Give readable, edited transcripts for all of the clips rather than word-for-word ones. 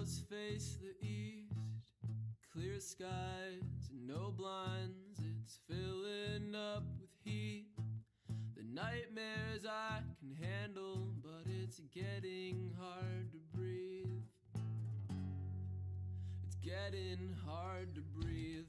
windows face the east, clear skies and no blinds, it's filling up with heat. The nightmares I can handle, but it's getting hard to breathe. It's getting hard to breathe.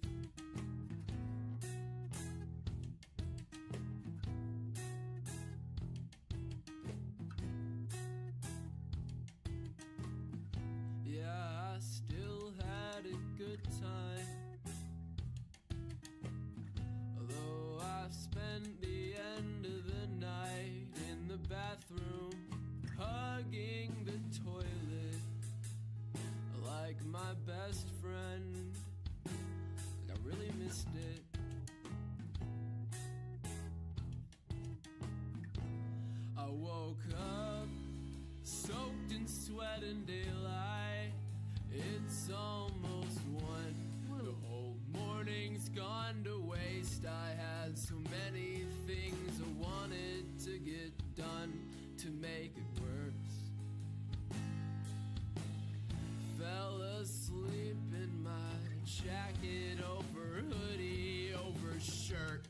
Yeah, I still had a good time, although I spent the end of the night in the bathroom, hugging the toilet like my best friend. Like I really missed it. I woke up soaked in sweat and daylight. It's almost 1. The whole morning's gone to waste. I had so many things I wanted to get done to make it worse. Fell asleep in my jacket over hoodie over shirt.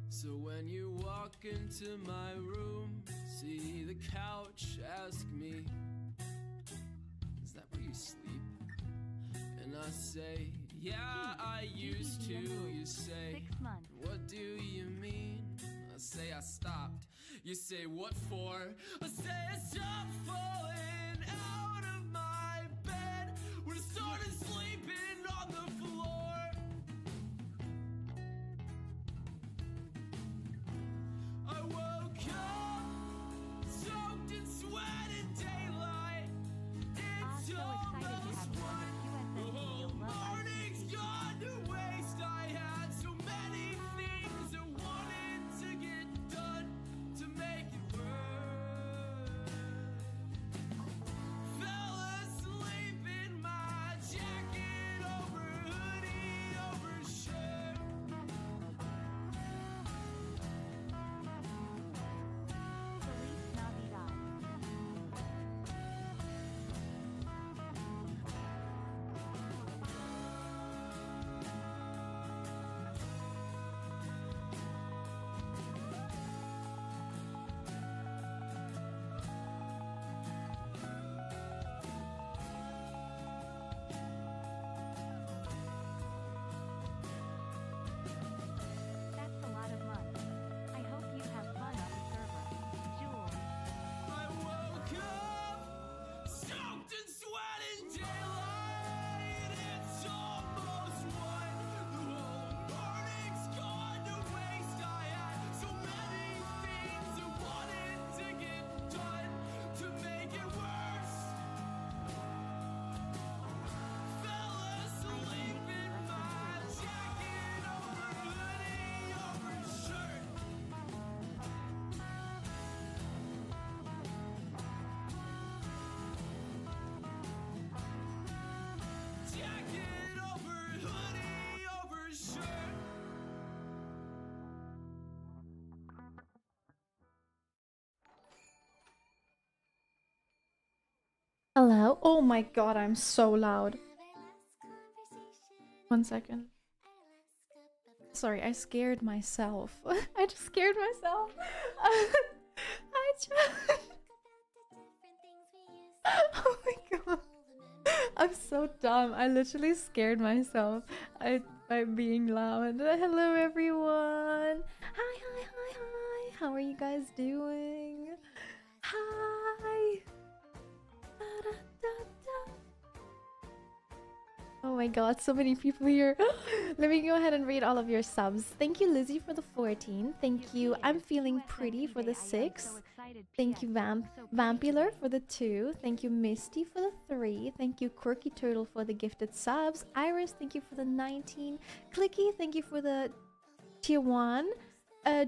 So when you walk into my room, see the couch, ask me, is that where you sleep? And I say, yeah, I used to. You say, 6 months. What do you mean? I say I stopped. You say, what for? I say I stopped falling out of my bed when I started sleeping on the floor. I woke up soaked in sweat and daylight. It's So excited to have almost you on 1. the The QSMP. whole You'll love morning's gone to waste. I had so many things I wanted to get done to make it work. Fell asleep in my jacket over hoodie over shirt. Feliz Navidad. That's a lot of money. I hope you have fun on the server. Jules. I woke up soaked in sweat and daylight. It's almost 1. The whole morning's gone to waste. I had so many things I wanted to get done to make it worse. Fell asleep in my jacket over hoodie over shirt. Jacket over hoodie over shirt. Hello? Oh my god, I'm so loud. 1 second. Sorry, I scared myself. I just scared myself. I just... Oh my god. I'm so dumb. I literally scared myself by being loud. Hello everyone. Hi, hi, hi, hi. How are you guys doing? Hi. Da-da-da-da. Oh my god, so many people here. Let me go ahead and read all of your subs. Thank you, Lizzie, for the 14. Thank you, I'm Feeling Pretty, for the 6. Thank you, Vampular, for the 2. Thank you, Misty, for the 3. Thank you, Quirky Turtle, for the gifted subs. Iris, thank you for the 19. Clicky, thank you for the tier 1.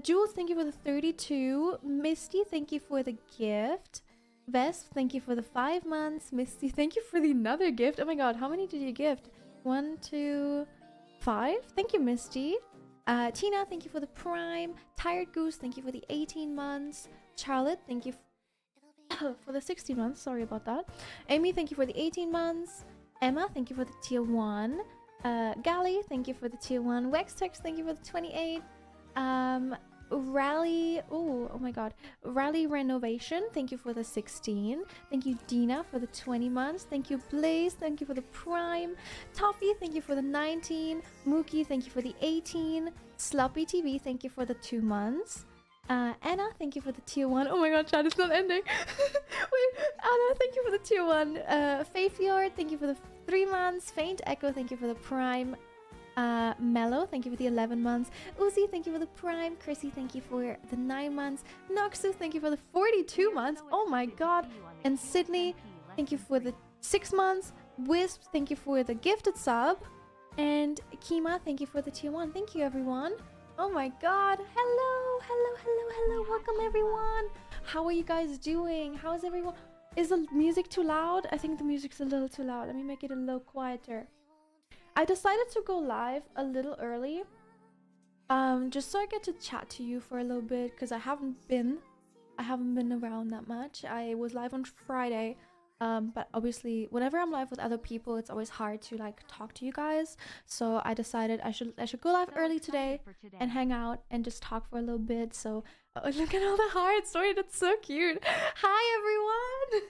Jules, thank you for the 32. Misty, thank you for the gift. Vesp, thank you for the 5 months. Misty, thank you for the another gift. Oh my god, how many did you gift? 1, 2, 5. Thank you, Misty. Tina, thank you for the Prime. Tired Goose, thank you for the 18 months. Charlotte, thank you for the 16 months. Sorry about that. Amy, thank you for the 18 months. Emma, thank you for the tier 1. Gally, thank you for the tier 1. Wextex, thank you for the 28. Rally, oh my god. Rally Renovation, thank you for the 16. Thank you, Dina, for the 20 months. Thank you, Blaze, thank you for the Prime. Toffee, thank you for the 19. Mookie, thank you for the 18. Sloppy TV, thank you for the 2 months. Anna, thank you for the tier 1. Oh my god, chat, it's not ending. Wait, Anna, thank you for the tier 1. Faithfjord, thank you for the 3 months. Faint Echo, thank you for the Prime. Mello, thank you for the 11 months. Uzi, thank you for the Prime. Chrissy, thank you for the 9 months. Noxu, thank you for the 42 months. Oh my god. And Sydney, thank you for the 6 months. Wisp, thank you for the gifted sub. And Kima, thank you for the tier 1. Thank you, everyone. Oh my god. Hello. Welcome, everyone. How are you guys doing? How is everyone? Is the music too loud? I think the music's a little too loud. Let me make it a little quieter. I decided to go live a little early, just so I get to chat to you for a little bit, because I haven't been around that much. I was live on Friday, but obviously whenever I'm live with other people, it's always hard to like talk to you guys. So I decided I should go live early today and hang out and just talk for a little bit. So look at all the hearts. Sorry, that's so cute. Hi everyone.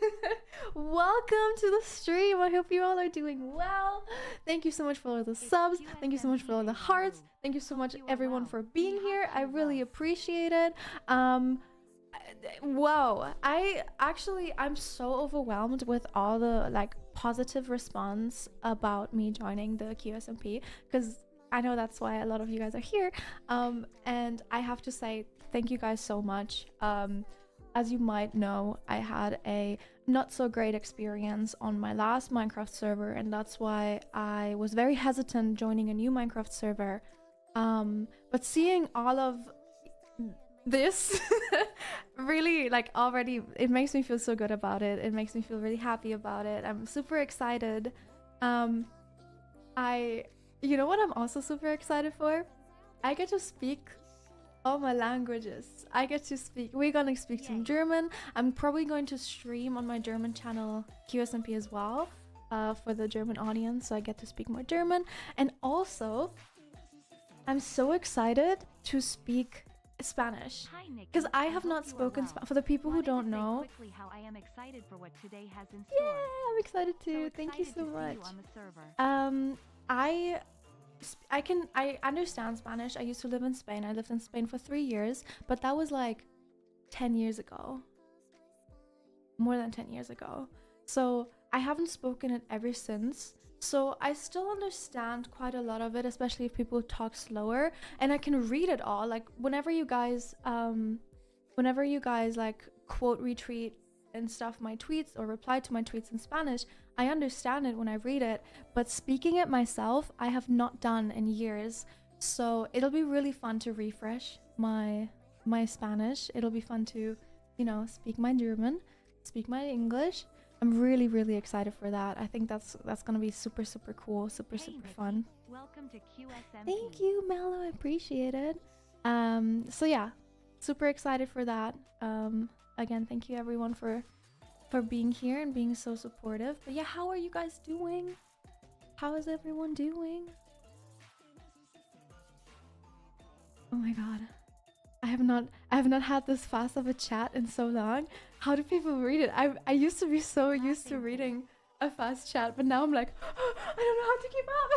Welcome to the stream. I hope you all are doing well. Thank you so much for all the subs. Thank you so much for all the hearts. Thank you so much everyone for being here. I really appreciate it. Wow, I'm so overwhelmed with all the like positive response about me joining the QSMP, because I know that's why a lot of you guys are here. And I have to say thank you guys so much. As you might know, I had a not so great experience on my last Minecraft server, and that's why I was very hesitant joining a new Minecraft server. But seeing all of this really, like, already, it makes me feel so good about it. It makes me feel really happy about it. I'm super excited. You know what I'm also super excited for? I get to speak all my languages. We're gonna speak some German. I'm probably going to stream on my German channel QSMP as well, for the German audience, so I get to speak more German. And also I'm so excited to speak Spanish, because I have not spoken Spanish. For the people who don't know, I'm excited too. Thank you so much. I understand Spanish. I used to live in Spain. I lived in Spain for 3 years, but that was like 10 years ago. More than 10 years ago. So I haven't spoken it ever since. So I still understand quite a lot of it, especially if people talk slower, and I can read it all. Like whenever you guys like quote retweet and stuff my tweets or reply to my tweets in Spanish, I understand it when I read it, but speaking it myself I have not done in years. So it'll be really fun to refresh my Spanish. It'll be fun to, you know, speak my German, speak my English. I'm really, really excited for that. I think that's gonna be super, super cool, super fun. Welcome to QSMP. Thank you, Mello. I appreciate it. So yeah, super excited for that. Again, thank you everyone for being here and being so supportive. But yeah, how are you guys doing? How is everyone doing? Oh my god. I have not had this fast of a chat in so long. How do people read it? I used to be so used to reading a fast chat, but now I'm like, oh, I don't know how to keep up.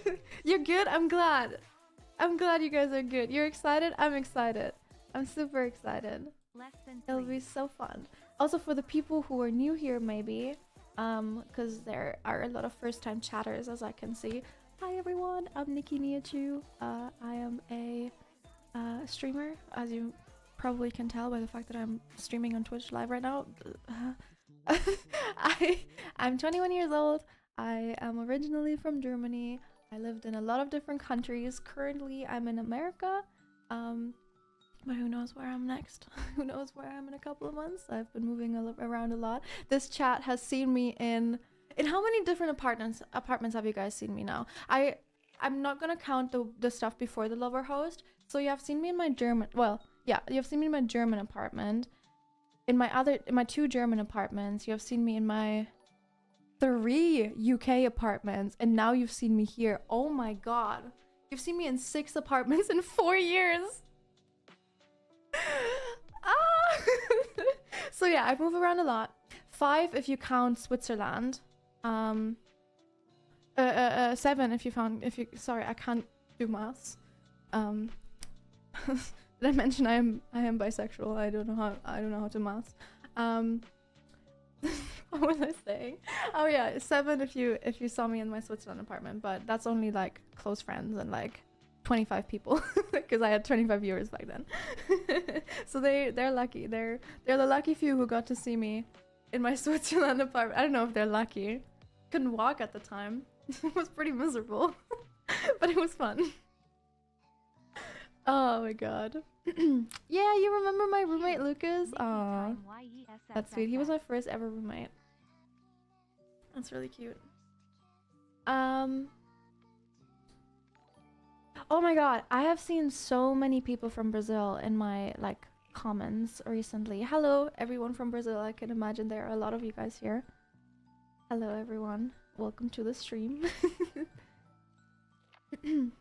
What? You're good? I'm glad. I'm glad you guys are good. You're excited? I'm excited. I'm super excited. It'll be so fun. Also for the people who are new here, maybe, because there are a lot of first-time chatters, as I can see. Hi everyone, I'm Nihachu. I am a streamer, as you probably can tell by the fact that I'm streaming on Twitch live right now. I'm 21 years old. I am originally from Germany. I lived in a lot of different countries. Currently, I'm in America. But who knows where I'm next? Who knows where I'm in a couple of months? I've been moving around a lot. This chat has seen me in In how many different apartments have you guys seen me now? I'm not gonna count the stuff before the lover host. So you have seen me in my German, well, yeah, you have seen me in my German apartment. In my 2 German apartments, you have seen me in my 3 UK apartments, and now you've seen me here. Oh my god. You've seen me in 6 apartments in 4 years. Ah! So yeah, I move around a lot. 5 if you count Switzerland. 7 if you sorry, I can't do maths. Did I mention I am bisexual? I don't know how to maths. What was I saying? Oh yeah, 7 if you saw me in my Switzerland apartment, but that's only like close friends and like 25 people because I had 25 viewers back then. So they're lucky. They're the lucky few who got to see me in my Switzerland apartment. I don't know if they're lucky. Couldn't walk at the time. It was pretty miserable, but it was fun. Oh my god. Yeah, you remember my roommate Lucas? Aw, that's sweet. He was my first ever roommate. That's really cute. Oh my god, I have seen so many people from Brazil in my like comments recently. Hello everyone from Brazil. I can imagine there are a lot of you guys here. Hello everyone. Welcome to the stream. Thank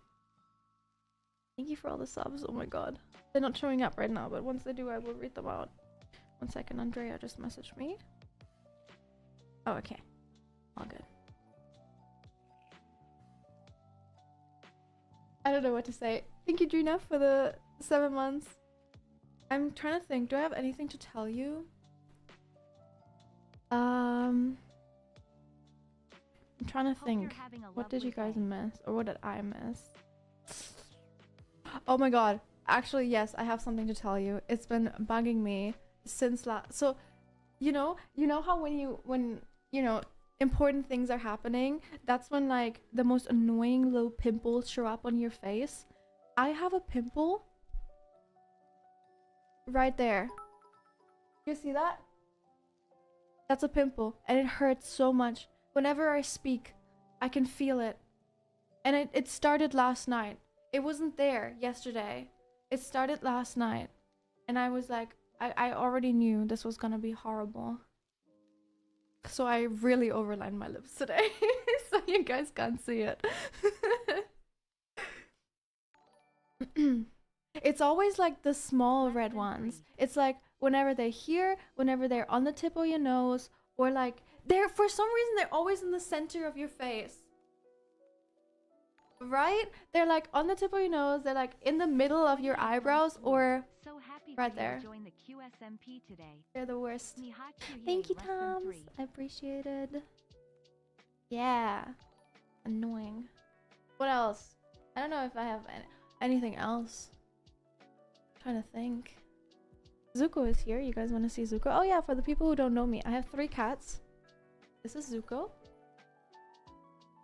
you for all the subs. Oh my god. They're not showing up right now, but once they do, I will read them out. 1 second, Andrea just messaged me. Oh, okay. All good. I don't know what to say. Thank you, Drina, for the 7 months. I'm trying to think. Do I have anything to tell you? I'm trying to think. What did you guys miss? Or what did I miss? Oh my god. Actually, yes, I have something to tell you. It's been bugging me since so you know how when you know important things are happening, that's when like the most annoying little pimples show up on your face. I have a pimple right there. You see that? That's a pimple, and it hurts so much. Whenever I speak, I can feel it. And it started last night. It wasn't there yesterday. It started last night. And I was like, I already knew this was gonna be horrible. So I really overlined my lips today. So you guys can't see it. It's always like the small red ones. It's like whenever they're here, whenever they're on the tip of your nose, or like they're, for some reason, they're always in the center of your face. Right? They're like on the tip of your nose, they're like in the middle of your eyebrows, or So happy right for you there. to join the QSMP today. They're the worst. Nihachu, Thank you, less than Toms. 3. I appreciate it. Yeah. Annoying. What else? I don't know if I have anything else. I'm trying to think. Zuko is here. You guys want to see Zuko? Oh yeah, for the people who don't know me, I have 3 cats. This is Zuko.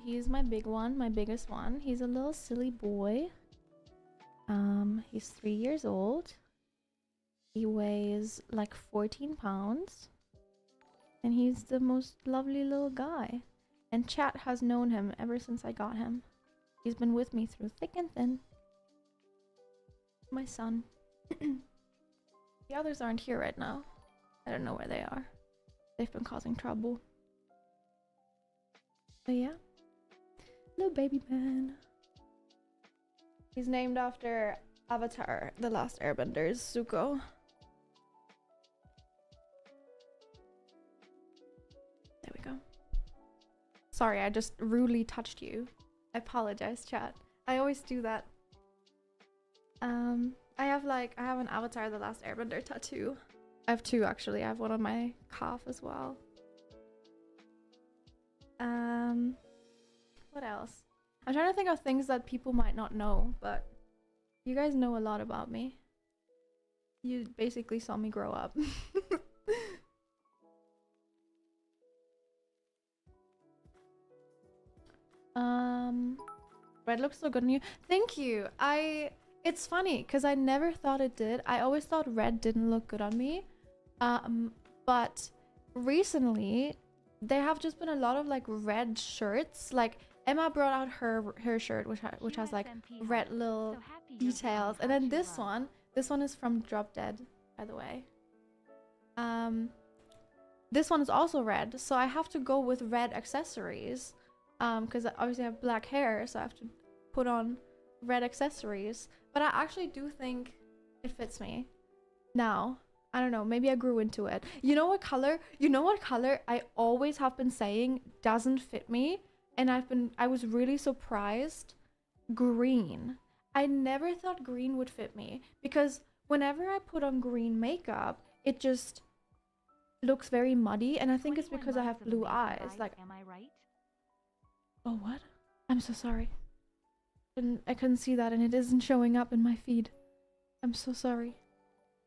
He's my big one, my biggest one. He's a little silly boy. He's 3 years old. He weighs like 14 pounds. And he's the most lovely little guy. And chat has known him ever since I got him. He's been with me through thick and thin. My son. The others aren't here right now. I don't know where they are. They've been causing trouble. But yeah. Little baby man. He's named after Avatar, The Last Airbender's Zuko. There we go. Sorry, I just rudely touched you. I apologize, chat. I always do that. I have an Avatar The Last Airbender tattoo. I have 2 actually. I have one on my calf as well. What else? I'm trying to think of things that people might not know, but you guys know a lot about me. You basically saw me grow up. Red looks so good on you. Thank you. It's funny because I never thought it did. I always thought red didn't look good on me. But recently there have just been a lot of like red shirts. Like Emma brought out her shirt, which has like red little details, and then this one is from Drop Dead, by the way. This one is also red, so I have to go with red accessories, because obviously I have black hair, so I have to put on red accessories. But I actually do think it fits me now. I don't know, maybe I grew into it. You know what color I always have been saying doesn't fit me, and I was really surprised? Green. I never thought green would fit me, because whenever I put on green makeup, it just looks very muddy, and I think it's because I have blue eyes. Like, am I right? Oh, what? I'm so sorry. I couldn't see that, and it isn't showing up in my feed. I'm so sorry.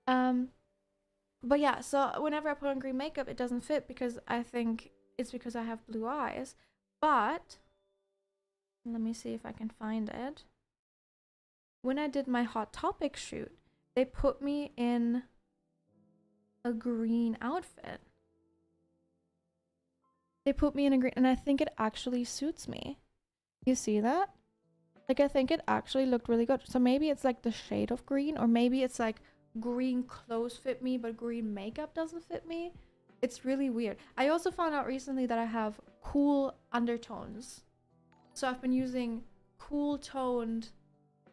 But yeah, so whenever I put on green makeup, it doesn't fit because I think it's because I have blue eyes. But let me see if I can find it. When I did my Hot Topic shoot, they put me in a green outfit. They put me in a green, and I think it actually suits me. You see that? Like, I think it actually looked really good. So maybe it's like the shade of green, or maybe it's like green clothes fit me, but green makeup doesn't fit me. It's really weird. I also found out recently that I have cool undertones. So I've been using cool toned...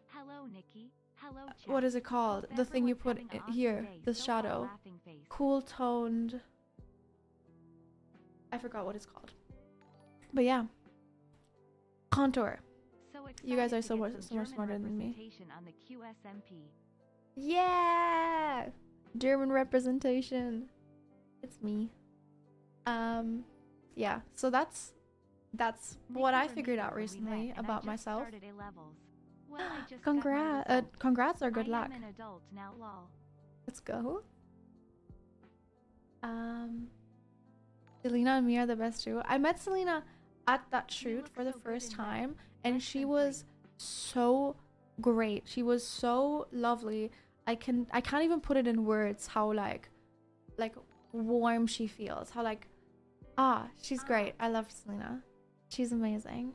Hello, Nikki. Hello, chat. What is it called? The thing you put here, the shadow. Cool toned... I forgot what it's called. But yeah. Contour. You guys are so much smarter than me. On the QSMP. Yeah! German representation. It's me. Yeah, so that's what I figured out recently about myself. Congrats or good luck. Let's go. Selena and me are the best too. I met Selena at that shoot for the first time, and she was so great. She was so lovely. I can't even put it in words how like warm she feels. How like she's great. I love Selena. She's amazing.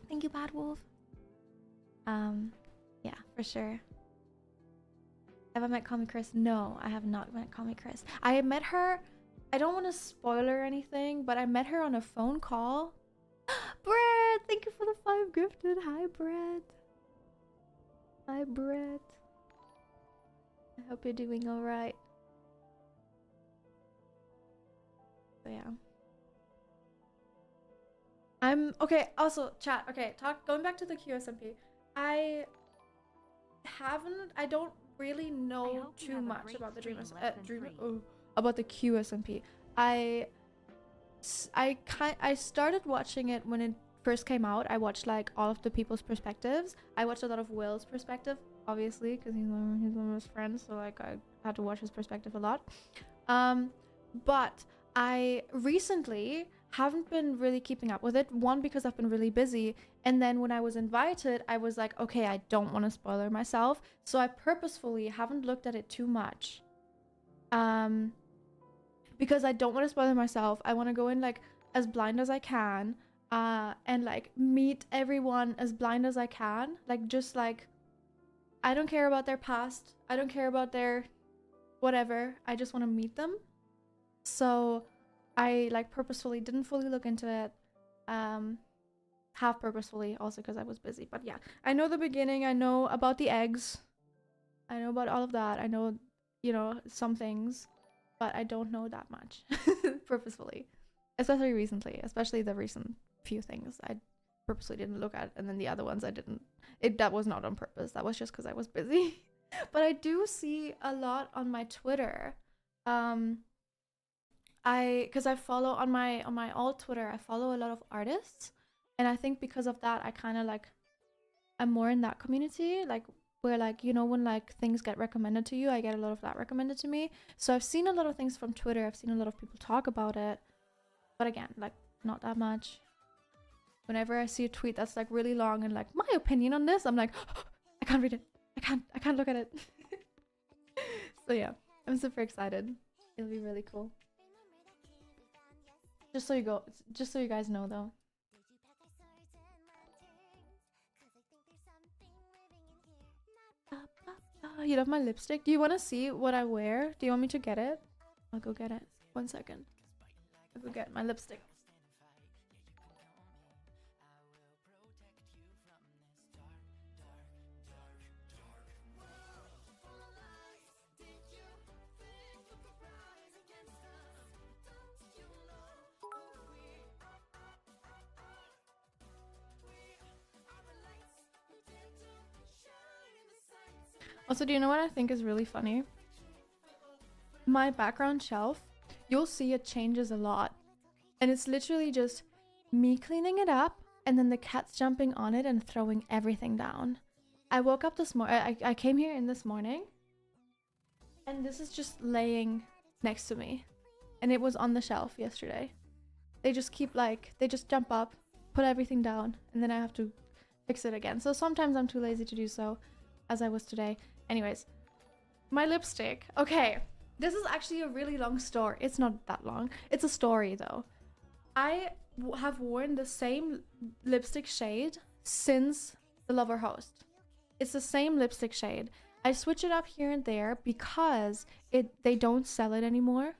Thank you, Bad Wolf. Yeah, for sure. Have I met Comic Chris? No, I have not met Comic Chris. I met her, I don't want to spoil her or anything, but I met her on a phone call. Brett, thank you for the 5 gifted. Hi, Brett. Hi, Brett. I hope you're doing alright. So yeah. I'm okay. Also, chat. Okay, going back to the QSMP. I don't really know too much about the about the QSMP. I started watching it when it first came out. I watched like all of the people's perspectives. I watched a lot of Will's perspective, obviously, because he's one of his friends, so like I had to watch his perspective a lot. But I recently haven't been really keeping up with it. One, because I've been really busy, and then when I was invited, I was like, okay, I don't want to spoiler myself, so I purposefully haven't looked at it too much. Because I don't want to spoil myself. I want to go in like as blind as I can, and like meet everyone as blind as I can. Like, just like, I don't care about their past. I don't care about their whatever. I just want to meet them. So I like purposefully didn't fully look into it. Half purposefully also because I was busy. But yeah, I know the beginning. I know about the eggs. I know about all of that. I know, you know, some things. But I don't know that much purposefully, especially recently, especially the recent few things I purposely didn't look at, and then the other ones I didn't. That was not on purpose. That was just because I was busy. But I do see a lot on my Twitter. Because I follow on my alt Twitter, I follow a lot of artists, and I think because of that, I kind of like, I'm more in that community, like, where like, you know, when like things get recommended to you, I get a lot of that recommended to me. So I've seen a lot of things from Twitter. I've seen a lot of people talk about it, but again, like, not that much. Whenever I see a tweet that's like really long and like, my opinion on this, I'm like, oh, I can't read it. I can't look at it. So yeah, I'm super excited. It'll be really cool. Just so you guys know though. You love my lipstick? Do you want to see what I wear? Do you want me to get it? I'll go get it. 1 second. I'll go get my lipstick. Also, do you know what I think is really funny? My background shelf, you'll see it changes a lot. And it's literally just me cleaning it up and then the cats jumping on it and throwing everything down. I woke up this morning, I came here in this morning and this is just laying next to me. And it was on the shelf yesterday. They just keep they just jump up, put everything down, and then I have to fix it again. So sometimes I'm too lazy to do so, as I was today. Anyways, my lipstick. Okay, this is actually a really long story. It's not that long. It's a story though. I have worn the same lipstick shade since the Lover Host. It's the same lipstick shade. I switch it up here and there because they don't sell it anymore.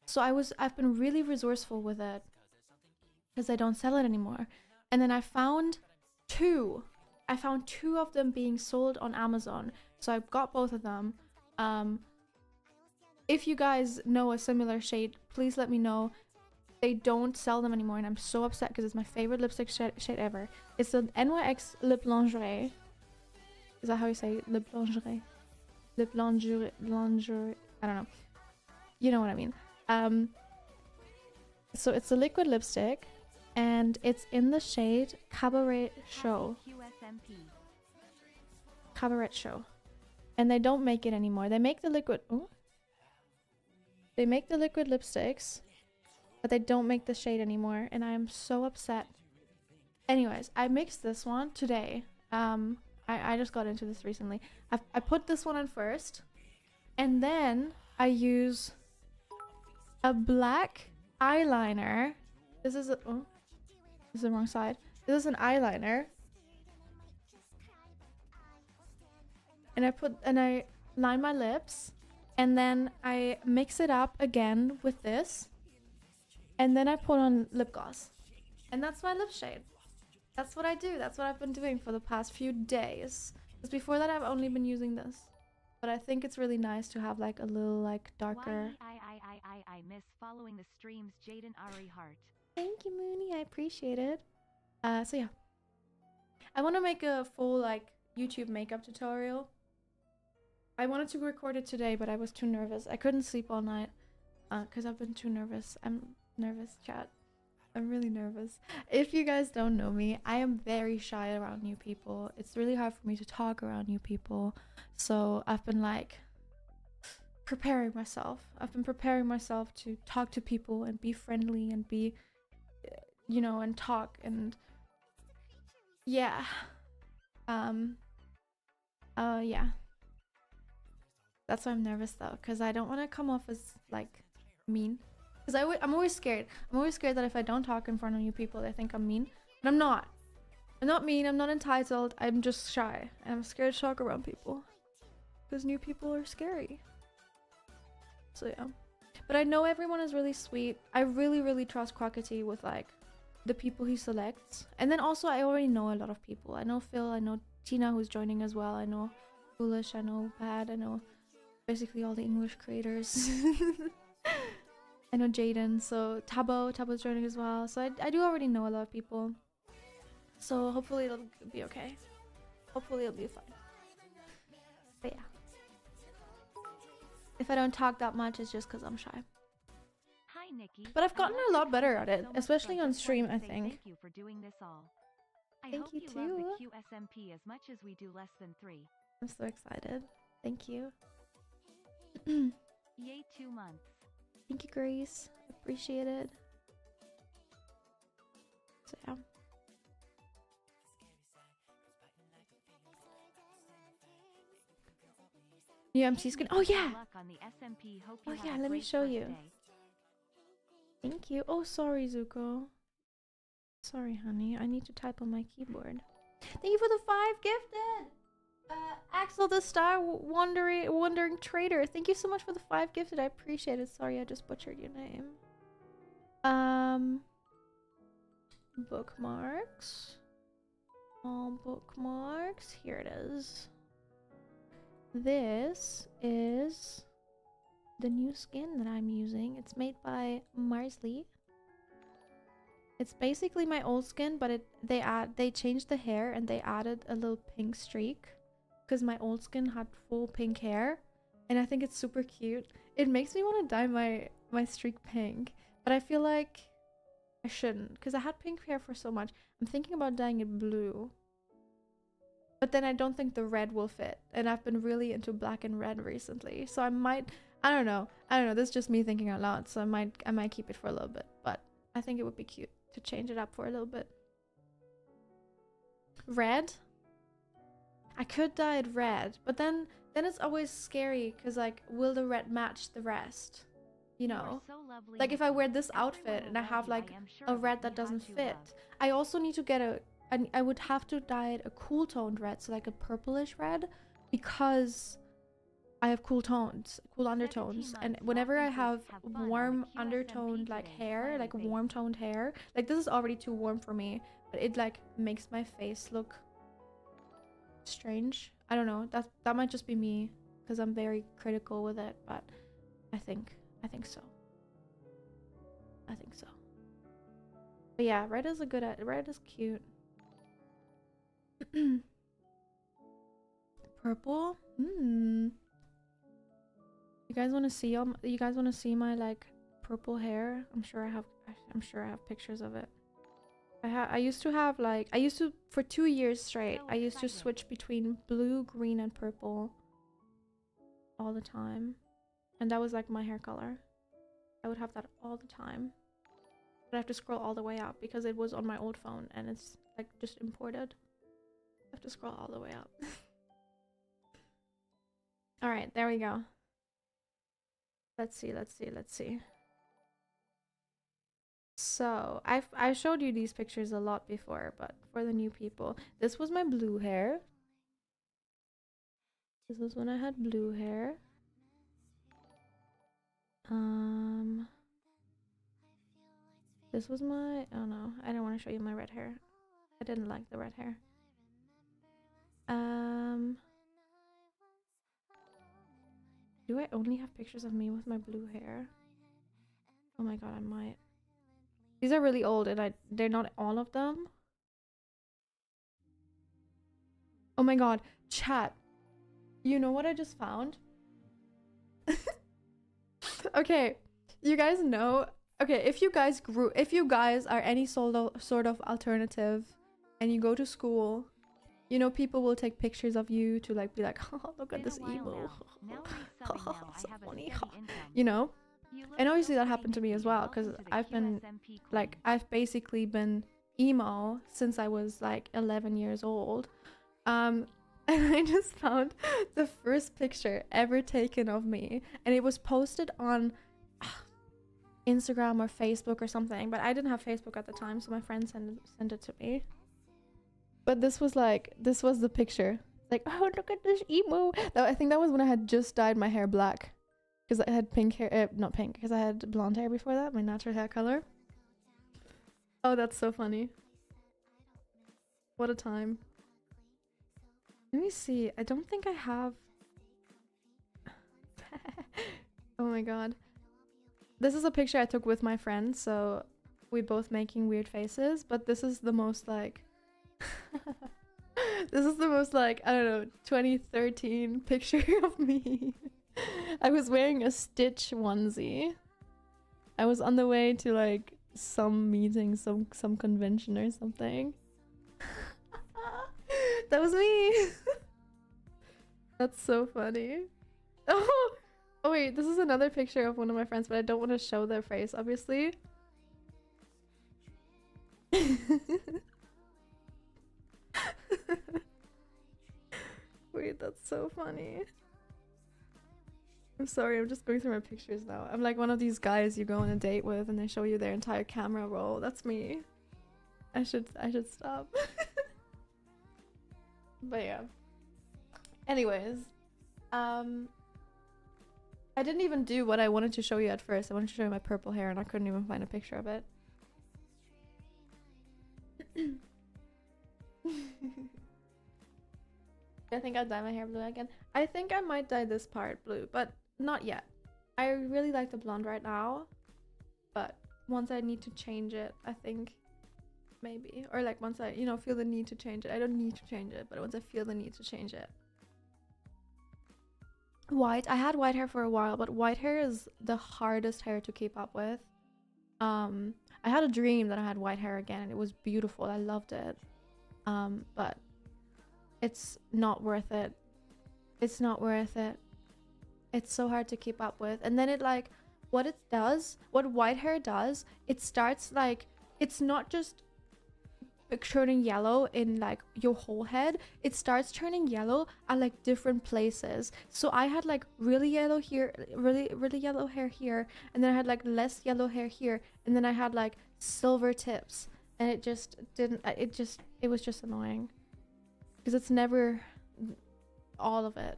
So I've been really resourceful with it because they don't sell it anymore. And then I found two of them being sold on Amazon. So I got both of them. If you guys know a similar shade, please let me know. They don't sell them anymore and I'm so upset because it's my favorite lipstick shade ever. It's the NYX Lip Lingerie. Is that how you say it? Lip Lingerie? Lip Lingerie. I don't know. You know what I mean. So it's a liquid lipstick and it's in the shade Cabaret Show. QSMP. Cabaret Show. And they don't make it anymore. They make the liquid... Ooh. They make the liquid lipsticks, but they don't make the shade anymore. And I am so upset. Anyways, I mixed this one today. I just got into this recently. I put this one on first. And then I use a black eyeliner. This is a... Oh, this is the wrong side. This is an eyeliner. And I line my lips. And then I mix it up again with this. And then I put on lip gloss. And that's my lip shade. That's what I do. That's what I've been doing for the past few days. Because before that I've only been using this. But I think it's really nice to have like a little like darker... I miss following the streams, Jaden Ari Hart. Thank you, Mooney. I appreciate it. So yeah. I want to make a full like YouTube makeup tutorial. I wanted to record it today, but I was too nervous. I couldn't sleep all night because I've been too nervous. I'm nervous, chat. I'm really nervous. If you guys don't know me, I am very shy around new people. It's really hard for me to talk around new people. So I've been like preparing myself. I've been preparing myself to talk to people and be friendly and be, you know, and talk and yeah. Yeah. That's why I'm nervous though, because I don't want to come off as like mean. Because I'm always scared. I'm always scared that if I don't talk in front of new people, they think I'm mean. But I'm not. I'm not mean. I'm not entitled. I'm just shy. And I'm scared to talk around people. Because new people are scary. So yeah. But I know everyone is really sweet. I really, really trust Quackity with like the people he selects. And then also I already know a lot of people. I know Phil. I know Tina who's joining as well. I know Foolish. I know Bad. I know basically all the English creators. I know Jaden, so Tabo's joining as well. So I do already know a lot of people. So hopefully it'll be okay. Hopefully it'll be fine. But yeah. If I don't talk that much, it's just because I'm shy. Hi, Nikki. But I've gotten a lot better at it, especially on stream, I think. Thank you for doing this all. I Thank hope you love too. the QSMP as much as we do less than 3. I'm so excited. Thank you. Yay, 2 months. Thank you, Grace. Appreciate it. So yeah. New MC skin. Oh yeah. Luck on the SMP. Hope Oh you have yeah. a Let me great show first you. day. Thank you. Oh, sorry, Zuko. Sorry, honey. I need to type on my keyboard. Thank you for the 5 gifted! Axel the Star Wandering Trader. Thank you so much for the 5 gifted. I appreciate it. Sorry, I just butchered your name. Bookmarks. All bookmarks. Here it is. This is the new skin that I'm using. It's made by Marsley. It's basically my old skin, but they changed the hair and they added a little pink streak because my old skin had full pink hair, and I think it's super cute. It makes me want to dye my streak pink, but I feel like I shouldn't because I had pink hair for so much. I'm thinking about dyeing it blue, but then I don't think the red will fit, and I've been really into black and red recently, so I might. I don't know. This is just me thinking out loud, so I might keep it for a little bit, but I think it would be cute to change it up for a little bit. Red? I could dye it red, but then it's always scary because, like, will the red match the rest? You know? Like, if I wear this outfit and I have, like, a red that doesn't fit. I also need to get I would have to dye it a cool toned red, so like a purplish red, because I have cool tones, cool undertones, and whenever I have warm undertoned like hair, like warm toned hair, like this is already too warm for me, but it like makes my face look strange. I don't know, that might just be me because I'm very critical with it, but I think so. I think so. But yeah, red is red is cute. Purple? You guys want to see my like purple hair? I'm sure I have pictures of it. I used to for 2 years straight. I used to switch between blue, green, and purple all the time. And that was like my hair color. I would have that all the time. But I have to scroll all the way up because it was on my old phone and it's like just imported. I have to scroll all the way up. All right, there we go. Let's see. So, I showed you these pictures a lot before, but for the new people, this was my blue hair. This was when I had blue hair. This was my, oh no, I didn't want to show you my red hair. I didn't like the red hair. Do I only have pictures of me with my blue hair? Oh my god, I might. These are really old and they're not all of them. Oh my god, chat. You know what I just found? Okay, you guys know. Okay, if you guys are any sort of alternative and you go to school, you know, people will take pictures of you to like be like, oh, look at this emo. So funny. You know? And obviously that happened to me as well, because I've basically been emo since I was like 11 years old. And I just found the first picture ever taken of me, and it was posted on Instagram or Facebook or something, but I didn't have Facebook at the time, so my friend sent it to me. But this was the picture. Like, oh, look at this emo. I think that was when I had just dyed my hair black. Because I had pink hair, not pink, because I had blonde hair before that, my natural hair color. Oh, that's so funny. What a time. Let me see. I don't think I have... Oh my god. This is a picture I took with my friend, so we both making weird faces, but this is the most like... This is the most like, I don't know, 2013 picture of me. I was wearing a Stitch onesie. I was on the way to like some meeting, some convention or something. That was me. That's so funny. Oh wait, this is another picture of one of my friends, but I don't want to show their face, obviously. Wait, that's so funny. I'm sorry, I'm just going through my pictures now. I'm like one of these guys you go on a date with and they show you their entire camera roll. That's me. I should stop. But yeah. Anyways, I didn't even do what I wanted to show you at first. I wanted to show you my purple hair and I couldn't even find a picture of it. I think I'll dye my hair blue again. I think I might dye this part blue, but not yet. I really like the blonde right now, but once I need to change it, I think maybe, or like once I, you know, feel the need to change it. I don't need to change it, but once I feel the need to change it. White. I had white hair for a while, but white hair is the hardest hair to keep up with. I had a dream that I had white hair again and it was beautiful. I loved it. But it's not worth it. It's not worth it. It's so hard to keep up with. And then it like, what it does, what white hair does, it starts like, it's not just turning yellow in like your whole head. It starts turning yellow at like different places. So I had like really yellow here, really yellow hair here, and then I had like less yellow hair here, and then I had like silver tips, and it just didn't, it was just annoying because it's never all of it.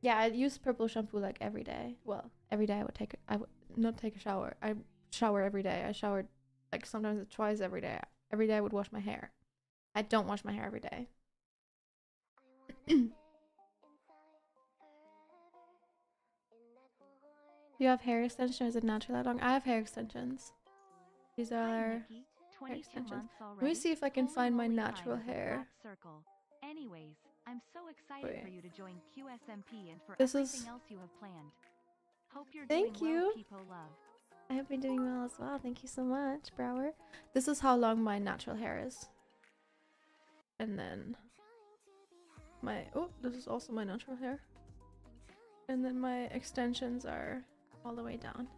Yeah, I use purple shampoo like every day. Well, every day I would not take a shower. I shower every day. I showered like sometimes twice every day. Every day I would wash my hair. I don't wash my hair every day. Do you have hair extensions or is it naturally long? I have hair extensions. These are hair extensions. Let me see if I can find my natural hair. Anyways, I'm so excited for you to join QSMP and for everything else you have planned. Hope you're Thank doing you. well, people love. I hope you're doing well as well. Thank you so much, Brower. This is how long my natural hair is. And then my, oh, this is also my natural hair. And then my extensions are all the way down.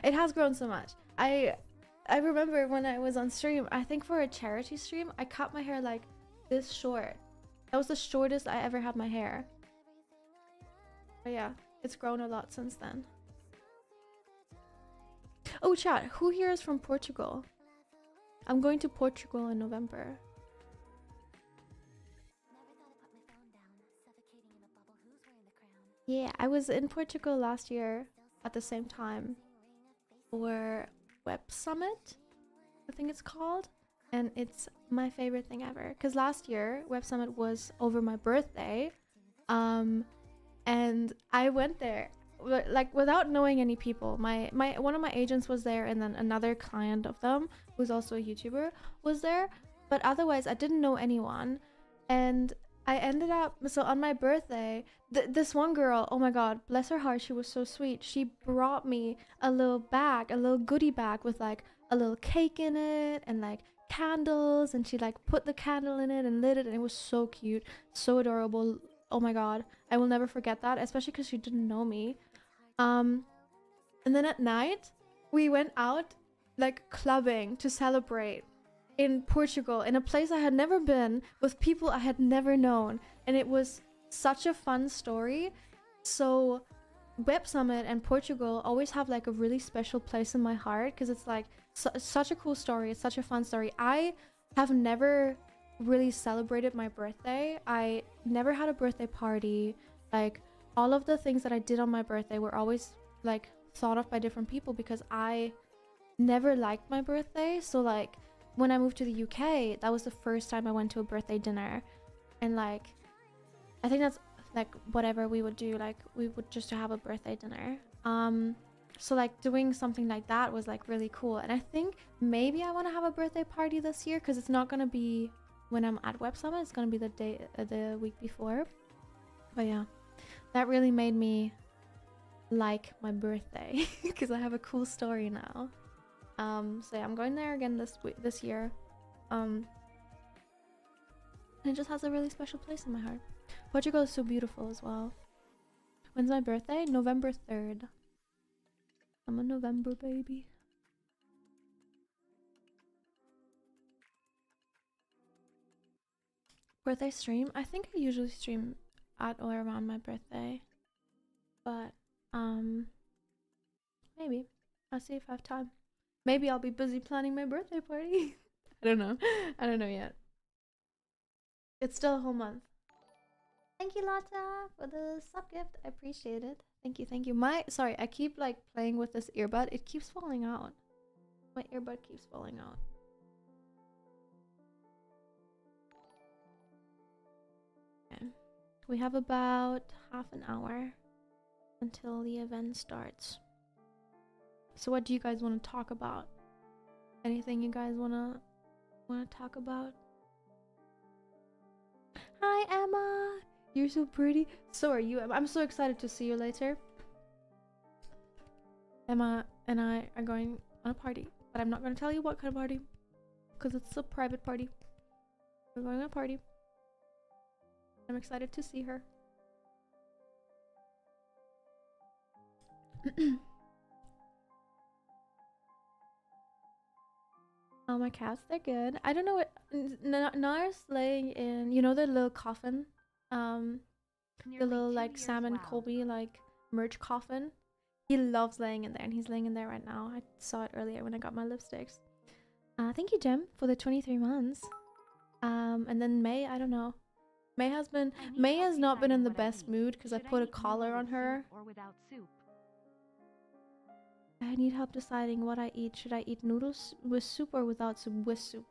It has grown so much. I remember when I was on stream, I think for a charity stream, I cut my hair like this short. That was the shortest I ever had my hair. But yeah, it's grown a lot since then. Oh chat, who here is from Portugal? I'm going to Portugal in November. Yeah, I was in Portugal last year at the same time for Web Summit, I think it's called, and it's my favorite thing ever because last year Web Summit was over my birthday, and I went there like without knowing any people. My one of my agents was there, and then another client of them who's also a YouTuber was there, but otherwise I didn't know anyone. And I ended up, so on my birthday, this one girl, oh my god, bless her heart, she was so sweet. She brought me a little bag, a little goodie bag with like a little cake in it and like candles, and she like put the candle in it and lit it, and it was so cute, so adorable. Oh my god, I will never forget that, especially because she didn't know me. And then at night, we went out like clubbing to celebrate in Portugal, in a place I had never been, with people I had never known, and it was such a fun story. So Web Summit and Portugal always have like a really special place in my heart because it's like such a cool story. It's such a fun story. I have never really celebrated my birthday. I never had a birthday party. Like all of the things that I did on my birthday were always like thought of by different people because I never liked my birthday. So like when I moved to the UK, that was the first time I went to a birthday dinner, and like I think that's like whatever we would do, like we would just have a birthday dinner. So like doing something like that was like really cool, and I think maybe I want to have a birthday party this year because it's not gonna be when I'm at Web Summit, it's gonna be the week before. But yeah, that really made me like my birthday because I have a cool story now. So yeah, I'm going there again this year. And it just has a really special place in my heart. Portugal is so beautiful as well. When's my birthday? November 3rd. I'm a November baby. Birthday stream? I think I usually stream at or around my birthday. But, maybe. I'll see if I have time. Maybe I'll be busy planning my birthday party. I don't know. I don't know yet. It's still a whole month. Thank you, Lotta, for the sub gift. I appreciate it. Thank you, thank you. Sorry, I keep like playing with this earbud. It keeps falling out. My earbud keeps falling out. Okay. We have about half an hour until the event starts. So what do you guys want to talk about? Anything you guys wanna talk about? Hi, Emma. You're so pretty. So are you, Emma. I'm so excited to see you later. Emma and I are going on a party, but I'm not going to tell you what kind of party, because it's a private party. We're going on a party. I'm excited to see her. Oh, my cats, they're good. I don't know what Nars laying in, you know, the little coffin, the little like salmon Colby like merch coffin. He loves laying in there, and he's laying in there right now. I saw it earlier when I got my lipsticks. Thank you, Jem, for the 23 months. And then May, I don't know. May has not been in the best mood because I put a collar on her. I need help deciding what I eat. Should I eat noodles with soup or without soup? With soup.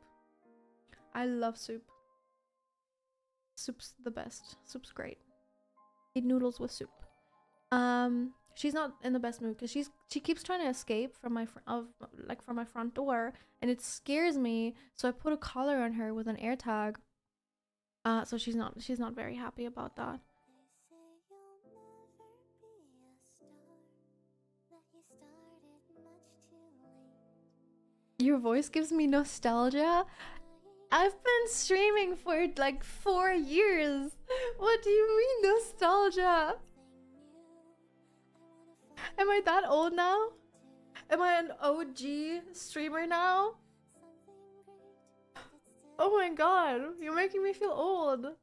I love soup. Soup's the best. Soup's great. Eat noodles with soup. She's not in the best mood because she keeps trying to escape from my from my front door, and it scares me. So I put a collar on her with an air tag. So she's not very happy about that. Your voice gives me nostalgia. I've been streaming for like 4 years. What do you mean nostalgia? Am I that old now? Am I an OG streamer now? Oh my god, you're making me feel old.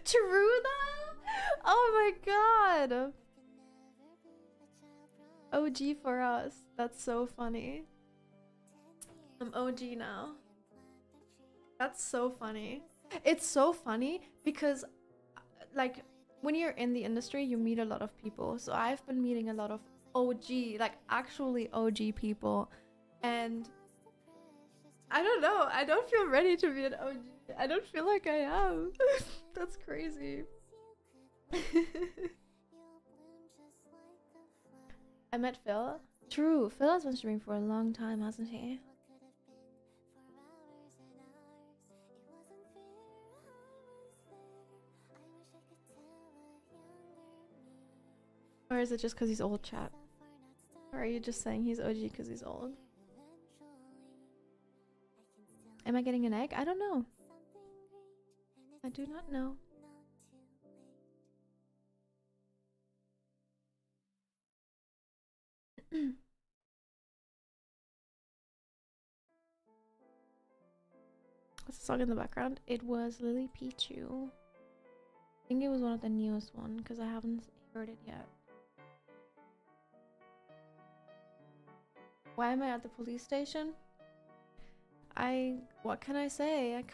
True though? Oh my god. OG for us. That's so funny. I'm OG now. That's so funny. It's so funny because like when you're in the industry you meet a lot of people. So I've been meeting a lot of OG, like actually OG people, and I don't know, I don't feel ready to be an OG. I don't feel like I am. That's crazy. I met Phil. True, Phil has been streaming for a long time, hasn't he? Or is it just because he's old, chat? Or are you just saying he's OG because he's old? Am I getting an egg? I don't know. I do not know. What's the song in the background? It was Lily Pichu. I think it was one of the newest ones because I haven't heard it yet. Why am I at the police station? What can I say?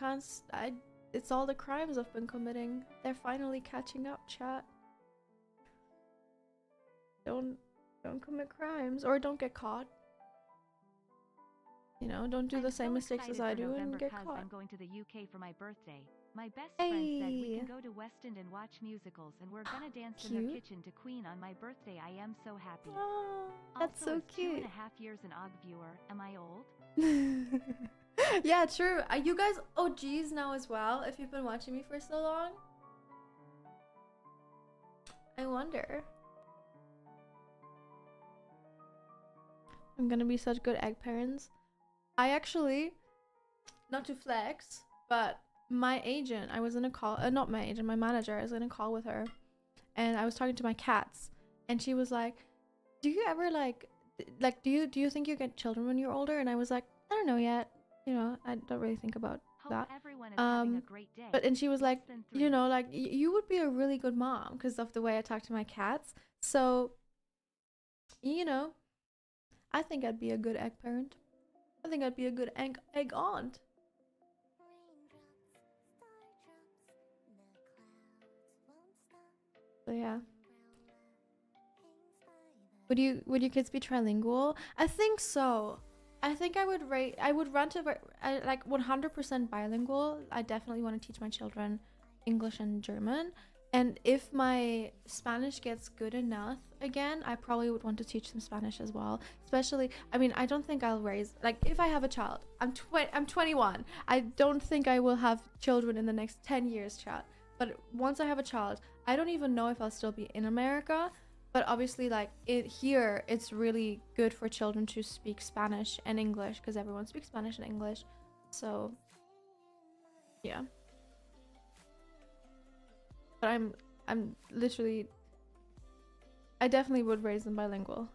It's all the crimes I've been committing. They're finally catching up, chat. Don't commit crimes or don't get caught. You know, don't do the same mistakes as I do and get caught. I'm going to the UK for my birthday. My best friend said we can go to West End and watch musicals, and we're gonna dance in their kitchen to Queen on my birthday. I am so happy. Oh, that's also, so cute. 2.5 years an OG viewer. Am I old? Yeah, true. Are you guys OGs now as well, if you've been watching me for so long? I wonder. I'm gonna be such good egg parents. I actually, not to flex, but my agent, I was in a call, not my agent, my manager, I was in a call with her, and I was talking to my cats, and she was like, do you ever do you think you get children when you're older? And I was like, I don't know yet. you know, I don't really think about that. Everyone is having a great day. But and she was like, you know, like you would be a really good mom because of the way I talk to my cats. So, you know, I think I'd be a good egg parent. I think I'd be a good egg aunt. So yeah. Would your kids be trilingual? I think so. I think I would run to like 100% bilingual. I definitely want to teach my children English and German. And if my Spanish gets good enough again, I probably would want to teach them Spanish as well. Especially, I mean, I don't think I'll raise, like, if I have a child, I'm 21. I don't think I will have children in the next 10 years, chat. But once I have a child, I don't even know if I'll still be in America. But obviously, like, here, it's really good for children to speak Spanish and English because everyone speaks Spanish and English. So, yeah. But I'm literally, I definitely would raise them bilingual.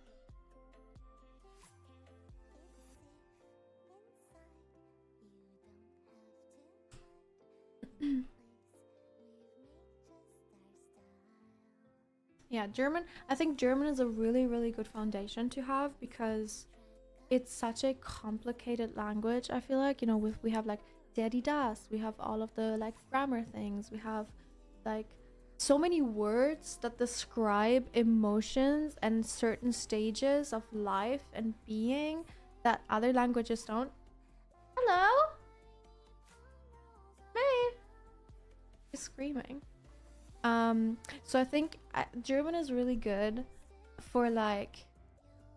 Yeah, German. I think German is a really good foundation to have because it's such a complicated language. I feel like, you know, we have like der, die, das. We have all of the like grammar things. We have like so many words that describe emotions and certain stages of life and being that other languages don't. Hello? Hey. He's screaming. So I think German is really good for like,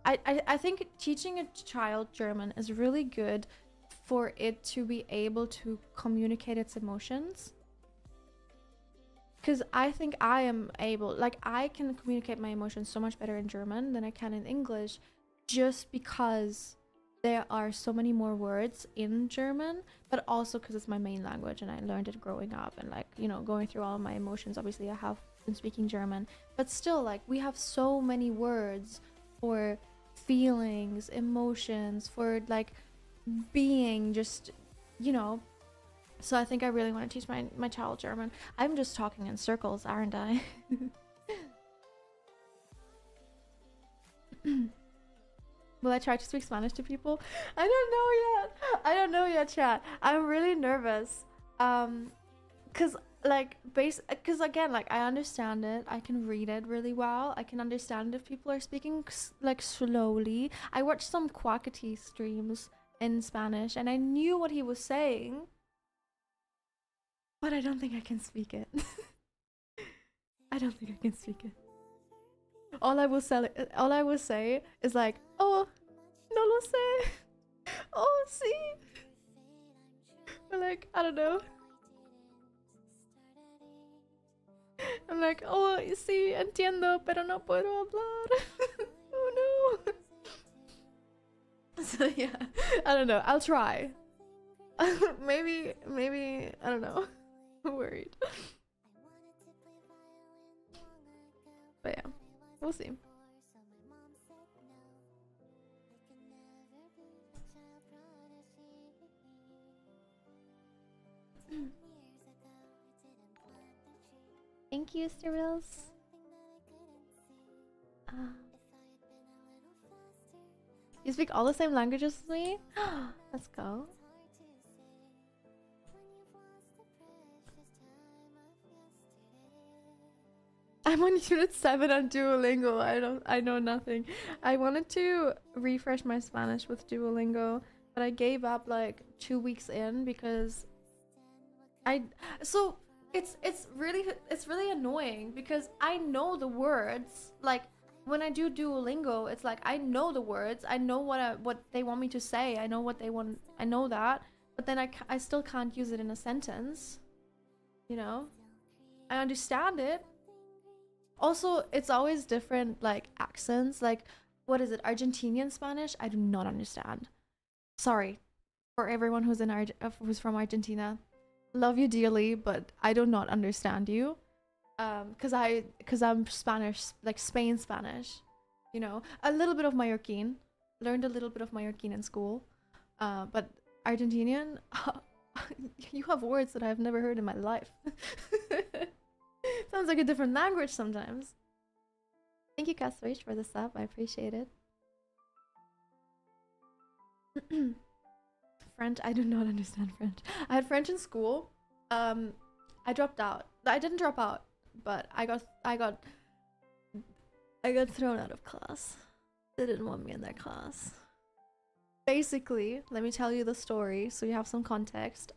I think teaching a child German is really good for it to be able to communicate its emotions. Because I think I am able, like, I can communicate my emotions so much better in German than I can in English, just because there are so many more words in German, but also because it's my main language and I learned it growing up and, like, you know, going through all of my emotions. Obviously I have been speaking German, but still, like, we have so many words for feelings, emotions, for like being, just, you know. So I think I really want to teach my child German. I'm just talking in circles, aren't I? Will I try to speak Spanish to people? I don't know yet. I don't know yet, chat. I'm really nervous. Cause again, like, I understand it. I can read it really well. I can understand if people are speaking like slowly. I watched some Quackity streams in Spanish and I knew what he was saying, but I don't think I can speak it. I don't think I can speak it. All I will say is like, oh, no lo sé. Oh, sí. Or like, I don't know. I'm like, oh, sí, entiendo, pero no puedo hablar. Oh no. So yeah, I don't know. I'll try. maybe, I don't know. I'm worried. But yeah, we'll see. Thank you, Cyril's. You speak all the same languages as me? Let's go. I'm on unit 7 on Duolingo. I know nothing. I wanted to refresh my Spanish with Duolingo, but I gave up like 2 weeks in because it's really annoying because I know the words. Like, when I do Duolingo, it's like I know the words. I know what they want me to say. I know what they want. I know that, but then I still can't use it in a sentence. You know, I understand it. Also, it's always different, like, accents. Like, what is it? Argentinian Spanish? I do not understand. Sorry for everyone who's who's from Argentina. Love you dearly, but I do not understand you. Cause I'm Spanish, like Spain Spanish. You know, a little bit of Mallorquin. Learned a little bit of Mallorquin in school. But Argentinian? You have words that I've never heard in my life. Sounds like a different language sometimes. Thank you, Caswage, for the sub. I appreciate it. French, I do not understand French. I had French in school. I dropped out. I didn't drop out, but I got thrown out of class. They didn't want me in their class. Basically, let me tell you the story so you have some context.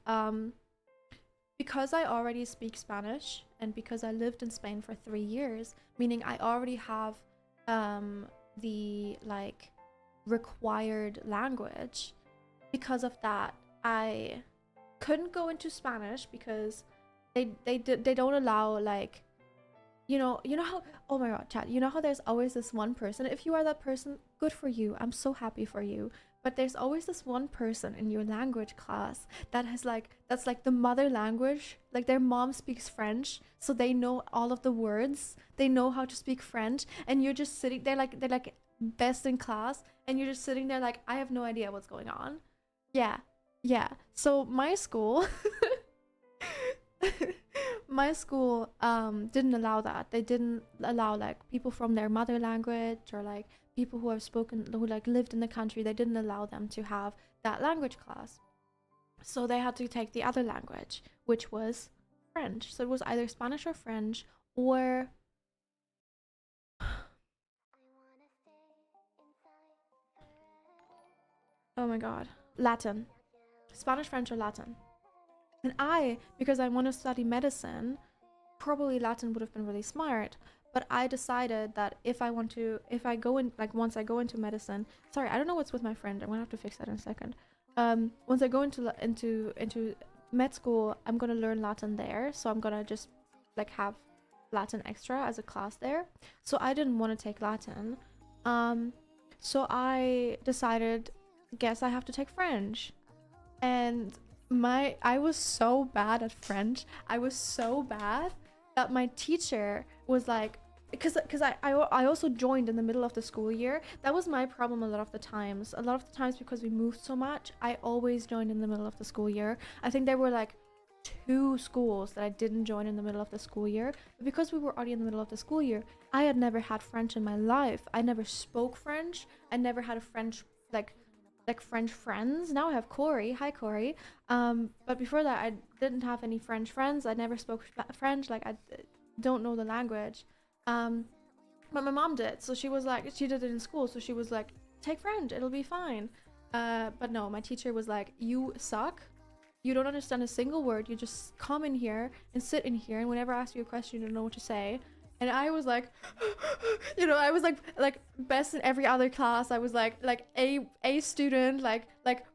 Because I already speak Spanish and because I lived in Spain for 3 years, meaning I already have the like required language. Because of that, I couldn't go into Spanish because they don't allow, like, you know how, oh my god, chat, you know how there's always this one person, if you are that person, good for you, I'm so happy for you, but there's always this one person in your language class that has like, that's like the mother language, like their mom speaks French, so they know all of the words, they know how to speak French, and you're just sitting there like, they're like best in class, and you're just sitting there like, I have no idea what's going on. Yeah, so my school my school didn't allow that. They didn't allow like people from their mother language or like people who like lived in the country. They didn't allow them to have that language class, so they had to take the other language, which was French. So it was either Spanish or French, or oh my god, Latin. Spanish, French, or Latin. And I, because I want to study medicine, probably Latin would have been really smart, but I decided that if I go in, like once I go into medicine, sorry, I don't know what's with my friend, I'm gonna have to fix that in a second. Once I go into med school, I'm gonna learn Latin there, so I'm gonna just like have Latin extra as a class there. So I didn't want to take Latin. So I decided, guess I have to take French. And I was so bad at French. I was so bad that my teacher was like, because I also joined in the middle of the school year. That was my problem a lot of the times. A lot of the times, because we moved so much, I always joined in the middle of the school year. I think there were like 2 schools that I didn't join in the middle of the school year. But because we were already in the middle of the school year, I had never had French in my life. I never spoke French. I never had a French like French friends. Now I have Corey. Hi Corey. But before that, I didn't have any French friends. I never spoke French. Like, I don't know the language. But my mom did. So she was like, she did it in school. So she was like, take French, it'll be fine. But no, my teacher was like, you suck. You don't understand a single word. You just come in here and sit in here, and whenever I ask you a question, you don't know what to say. And I was like, you know, I was like best in every other class. I was like a student, like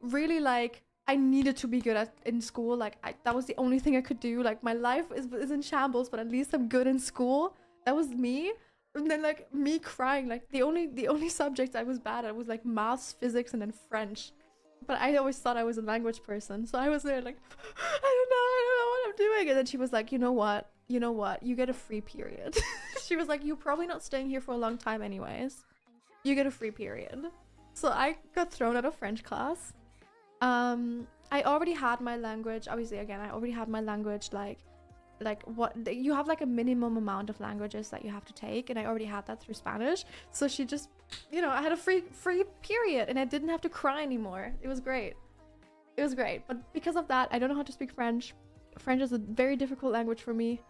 really, like I needed to be good in school. Like that was the only thing I could do. Like my life is in shambles, but at least I'm good in school. That was me. And then like me crying, like the only subjects I was bad at was like maths, physics, and then French. But I always thought I was a language person, so I was there like, I don't know what I'm doing. And then she was like, you know what, you get a free period. She was like, you're probably not staying here for a long time anyways, you get a free period. So I got thrown out of French class. I already had my language, obviously, again, I already had my language, like what you have like a minimum amount of languages that you have to take, and I already had that through Spanish. So she just, you know, I had a free period, and I didn't have to cry anymore. It was great. But because of that, I don't know how to speak French. French is a very difficult language for me,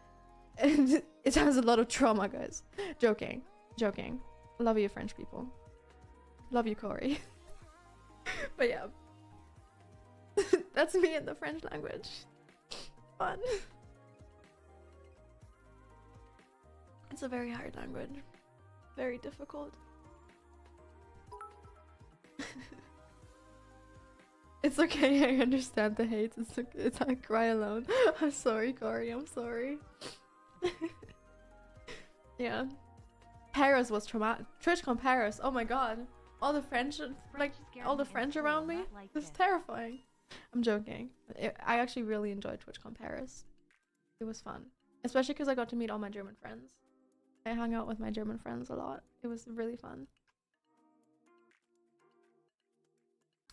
and it has a lot of trauma, guys. Joking. Love you, French people. Love you, Corey. But yeah, that's me in the French language. Fun. It's a very hard language. Very difficult. It's okay, I understand the hate. It's I cry alone. I'm sorry, Corey, I'm sorry. Yeah. Paris was traumatic. TwitchCon Paris, oh my god. All the French, like, all the French around me. It's terrifying. I'm joking. I actually really enjoyed TwitchCon Paris. It was fun. Especially because I got to meet all my German friends. I hung out with my German friends a lot. It was really fun.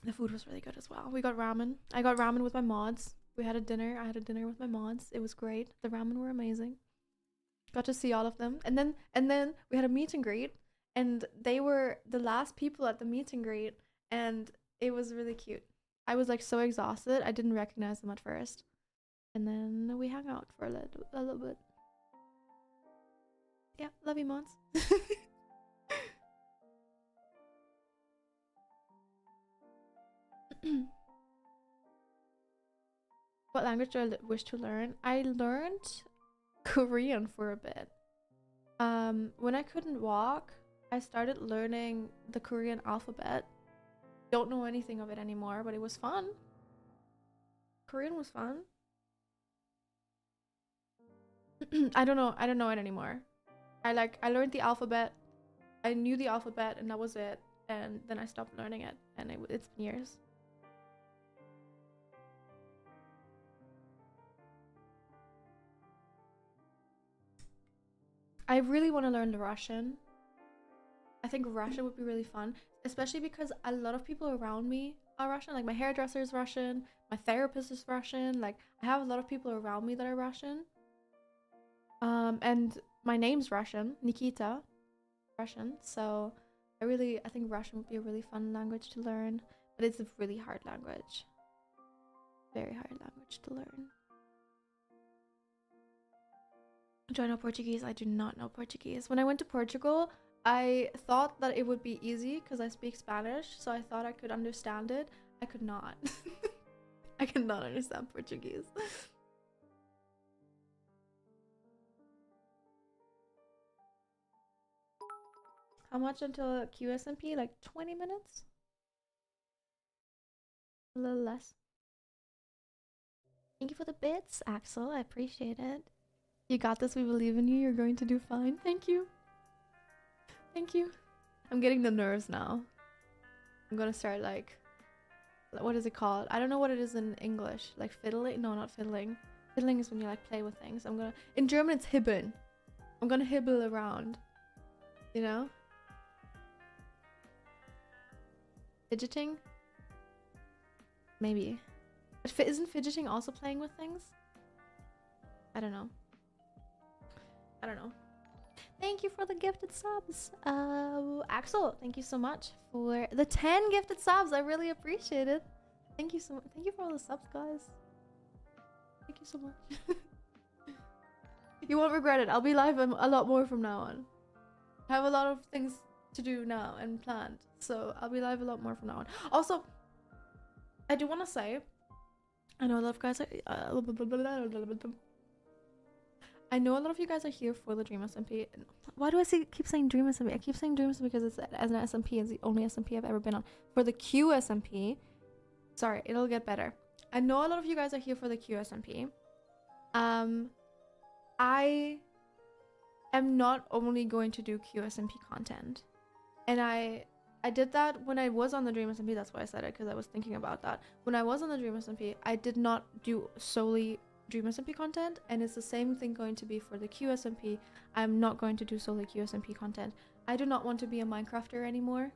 The food was really good as well. We got ramen. I got ramen with my mods. We had a dinner. I had a dinner with my mods. It was great. The ramen were amazing. Got to see all of them. And then we had a meet and greet, and they were the last people at the meet and greet, and it was really cute. I was like so exhausted. I didn't recognize them at first. And then we hung out for a little bit. Yeah, love you, mods. What language do I wish to learn? I learned Korean for a bit. When I couldn't walk, I started learning the Korean alphabet. Don't know anything of it anymore, but it was fun. Korean was fun. I don't know it anymore. I learned the alphabet. I knew the alphabet and that was it. And then I stopped learning it, and it's been years. I really want to learn the Russian. I think Russian would be really fun, especially because a lot of people around me are Russian. Like my hairdresser is Russian, my therapist is Russian. Like I have a lot of people around me that are Russian. And my name's Russian, Nikita, Russian. So I think Russian would be a really fun language to learn, but it's a really hard language. Very hard language to learn. Do I know Portuguese? I do not know Portuguese. When I went to Portugal, I thought that it would be easy because I speak Spanish, so I thought I could understand it. I could not. I could not understand Portuguese. How much until QSMP? Like 20 minutes? A little less. Thank you for the bits, Axel. I appreciate it. You got this. We believe in you. You're going to do fine. Thank you. Thank you. I'm getting the nerves now. I'm gonna start like, what is it called? I don't know what it is in English. Like fiddling? No, not fiddling. Fiddling is when you like play with things. In German it's hibbeln. I'm gonna hibble around. You know? Fidgeting? Maybe. But isn't fidgeting also playing with things? I don't know. I don't know. Thank you for the gifted subs. Axel, thank you so much for the 10 gifted subs. I really appreciate it. Thank you so much. Thank you for all the subs, guys. Thank you so much. You won't regret it. I'll be live a lot more from now on. I have a lot of things to do now and planned, so I'll be live a lot more from now on. Also, I do want to say, I know a lot of guys are I know a lot of you guys are here for the Dream SMP. Why do I keep saying Dream SMP? I keep saying Dream SMP because it's as an SMP. It's the only SMP I've ever been on. For the QSMP, sorry, it'll get better. I know a lot of you guys are here for the QSMP. I am not only going to do QSMP content, and I did that when I was on the Dream SMP. That's why I said it, because I was thinking about that. When I was on the Dream SMP, I did not do solely Dream SMP content, and it's the same thing going to be for the QSMP. I'm not going to do solely QSMP content. I do not want to be a Minecrafter anymore.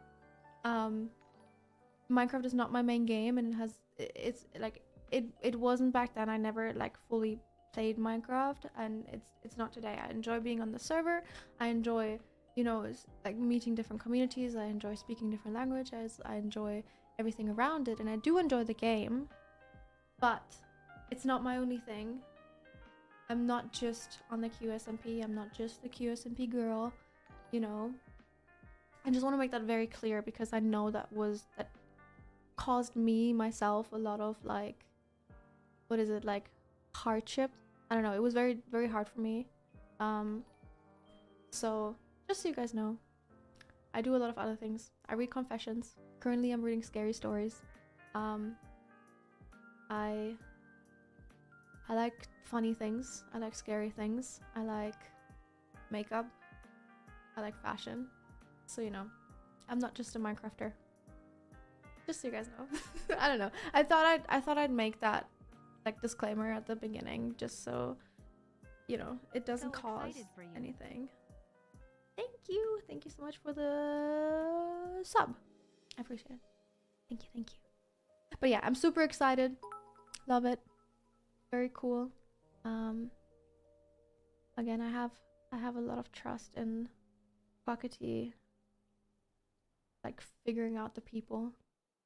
Minecraft is not my main game, and it wasn't back then. I never like fully played Minecraft, and it's not today. I enjoy being on the server. I enjoy, you know, like meeting different communities. I enjoy speaking different languages. I enjoy everything around it, and I do enjoy the game, but it's not my only thing. I'm not just on the QSMP. I'm not just the QSMP girl, you know. I just want to make that very clear, because I know that caused me myself a lot of like, what is it, like hardship. I don't know, it was very, very hard for me. So just so you guys know, I do a lot of other things. I read confessions. Currently I'm reading scary stories. I like funny things. I like scary things. I like makeup. I like fashion. So, you know, I'm not just a Minecrafter. Just so you guys know. I don't know. I thought I'd make that like disclaimer at the beginning, just so, you know, it doesn't cause anything. Thank you. Thank you so much for the sub. I appreciate it. Thank you. Thank you. But yeah, I'm super excited. Love it. Very cool. Again, I have a lot of trust in Quackity, like figuring out the people.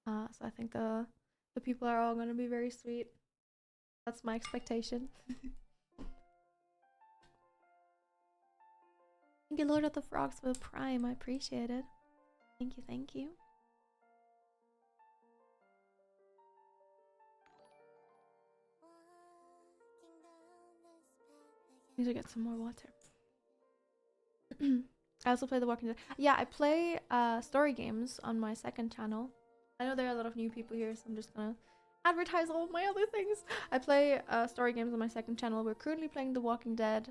So I think the people are all gonna be very sweet. That's my expectation. Thank you, Lord of the Frogs, for the Prime. I appreciate it. Thank you, thank you. Need to get some more water. I also play The Walking Dead. Yeah, I play story games on my second channel. I know there are a lot of new people here, so I'm just gonna advertise all of my other things. I play story games on my second channel. We're currently playing The Walking Dead.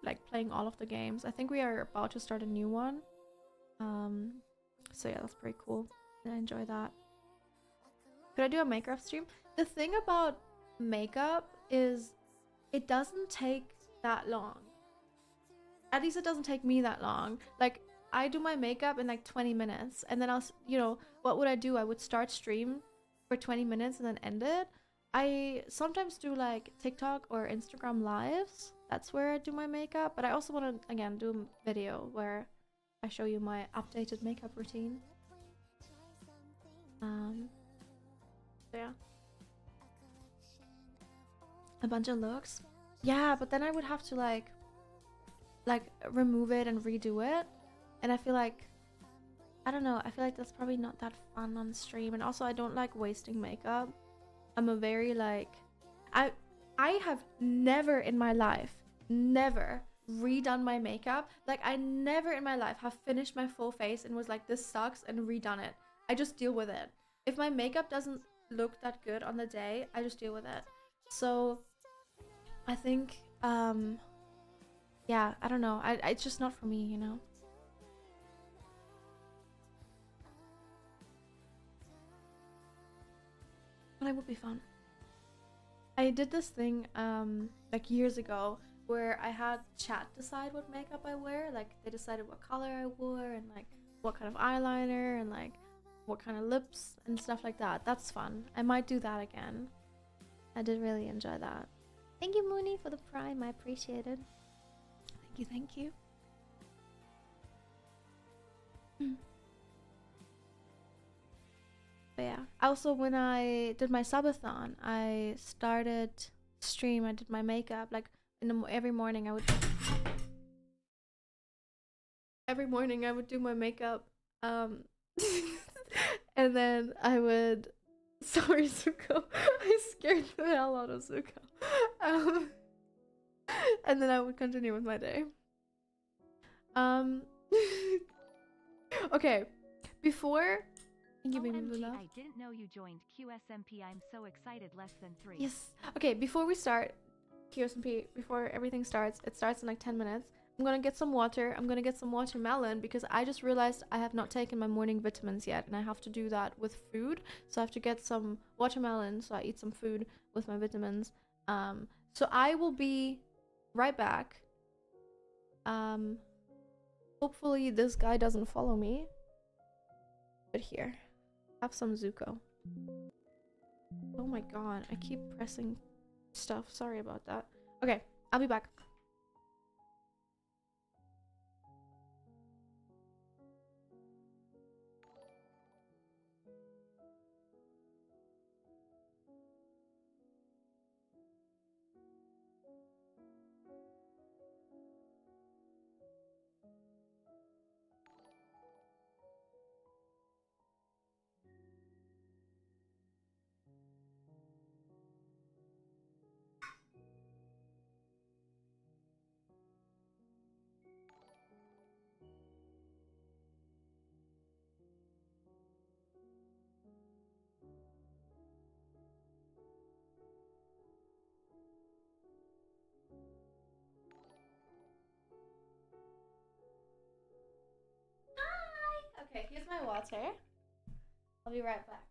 Like playing all of the games. I think we are about to start a new one. So yeah, that's pretty cool. And I enjoy that. Could I do a makeup stream? The thing about makeup is it doesn't take that long. At least it doesn't take me that long. Like, I do my makeup in like 20 minutes, and then I'll, you know, what would I do? I would start stream for 20 minutes and then end it. I sometimes do like TikTok or Instagram lives. That's where I do my makeup. But I also want to, again, do a video where I show you my updated makeup routine. So yeah. A bunch of looks. Yeah, but then I would have to like remove it and redo it. And I feel like, I don't know, I feel like that's probably not that fun on stream. And also I don't like wasting makeup. I'm a very like, I have never in my life, never redone my makeup. Like, I never in my life have finished my full face and was like, this sucks, and redone it. I just deal with it. If my makeup doesn't look that good on the day, I just deal with it. So I think, yeah, I don't know. It's just not for me, you know? But it would be fun. I did this thing, like years ago, where I had chat decide what makeup I wear. Like, they decided what color I wore and like what kind of eyeliner and like what kind of lips and stuff like that. That's fun. I might do that again. I did really enjoy that. Thank you, Mooney, for the Prime. I appreciate it. Thank you, thank you. But yeah, also when I did my subathon, I started stream. I did my makeup like every morning. Every morning I would do my makeup, and then I would. Sorry, Zuko. I scared the hell out of Zuko. And then I would continue with my day. Okay, before. Thank you, baby Lula. I didn't know you joined QSMP. I'm so excited. Less than 3. Yes. Okay, before we start QSMP, before everything starts, it starts in like 10 minutes. I'm gonna get some water. I'm gonna get some watermelon because I just realized I have not taken my morning vitamins yet, and I have to do that with food. So I have to get some watermelon so I eat some food with my vitamins. So I will be right back. Hopefully this guy doesn't follow me. But here, have some Zuko. Oh my god, I keep pressing stuff. Sorry about that. Okay, I'll be back. Okay, here's my water. I'll be right back.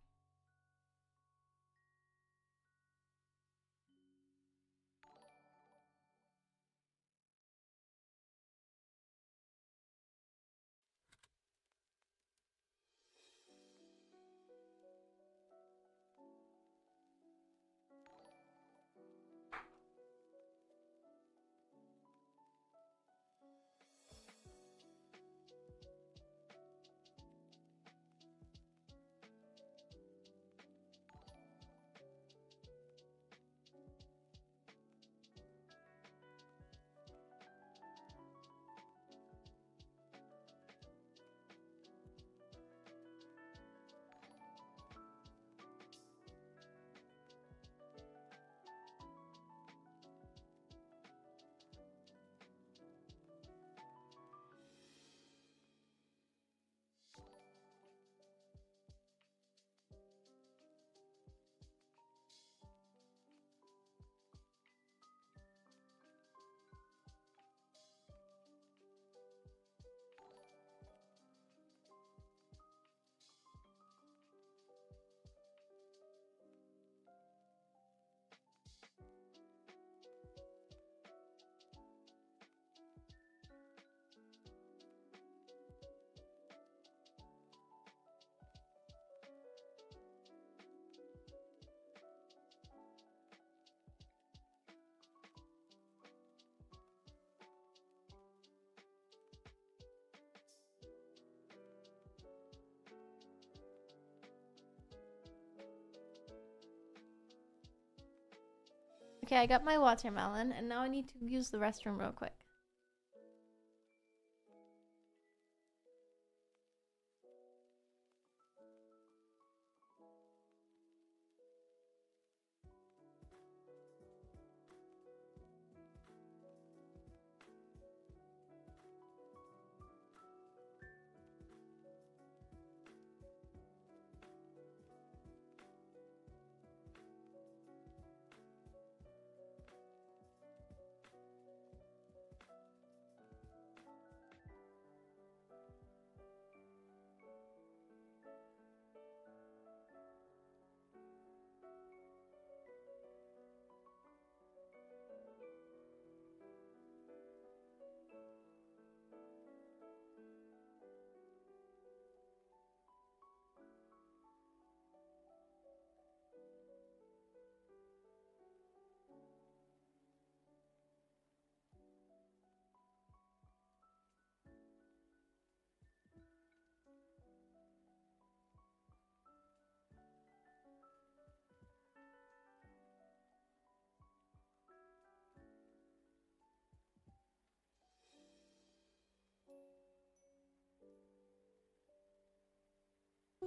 Okay, I got my watermelon, and now I need to use the restroom real quick.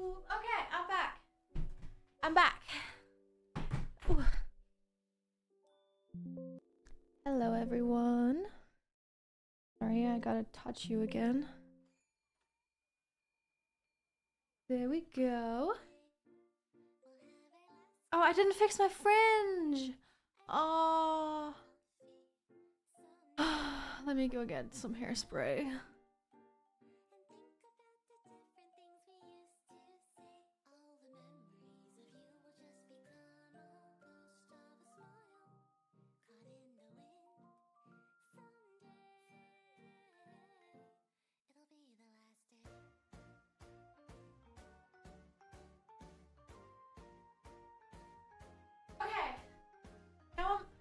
Okay, I'm back. I'm back. Ooh. Hello, everyone. Sorry, I gotta touch you again. There we go. Oh, I didn't fix my fringe. Oh. Let me go get some hairspray.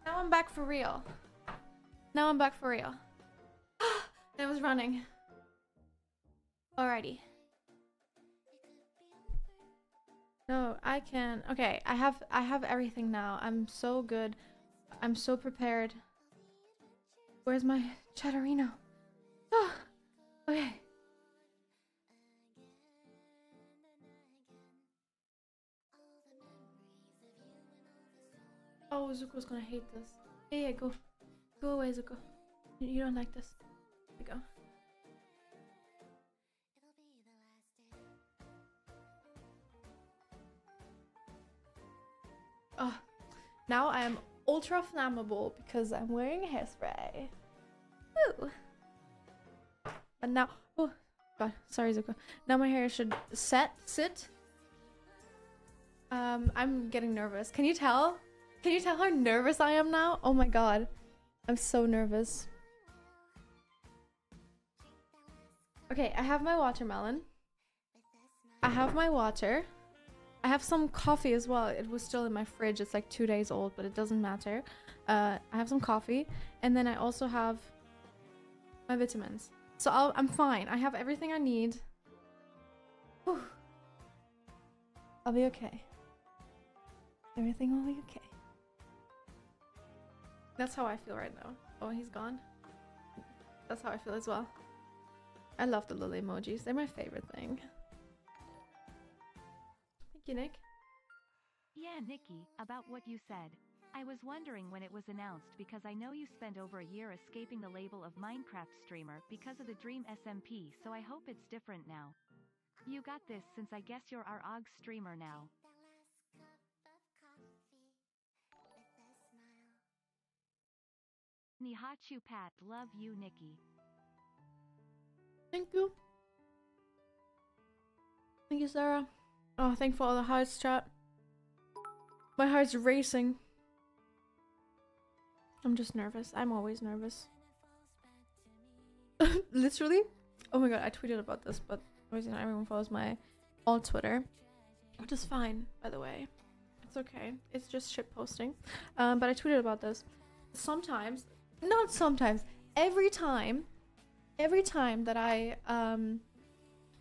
Now I'm back for real. Now I'm back for real. It was running. Alrighty. No, I can. Okay, I have everything now. I'm so good. I'm so prepared. Where's my Chatterino? Oh, okay. Oh, Zuko's gonna hate this. Yeah, go. Go away, Zuko. You don't like this. There you go. Oh, now I am ultra flammable because I'm wearing hairspray. Woo! But now, oh god, sorry Zuko. Now my hair should sit. I'm getting nervous. Can you tell? Can you tell how nervous I am now? Oh my god. I'm so nervous. Okay, I have my watermelon. I have my water. I have some coffee as well. It was still in my fridge. It's like 2 days old, but it doesn't matter. I have some coffee. And then I also have my vitamins. So I'm fine. I have everything I need. Whew. I'll be okay. Everything will be okay. That's how I feel right now. Oh, he's gone. That's how I feel as well. I love the little emojis. They're my favorite thing. Thank you, Nick. Yeah, Nikki, about what you said. I was wondering when it was announced because I know you spent over a year escaping the label of Minecraft streamer because of the Dream SMP, so I hope it's different now. You got this since I guess you're our OG streamer now. Nihachu Pat, love you, Nikki. Thank you. Thank you, Sarah. Oh, thank you for all the hearts, chat. My heart's racing. I'm just nervous. I'm always nervous. Literally? Oh my god, I tweeted about this, but obviously not everyone follows my alt Twitter. Which is fine, by the way. It's okay. It's just shit posting. But I tweeted about this. Sometimes, not sometimes, every time that I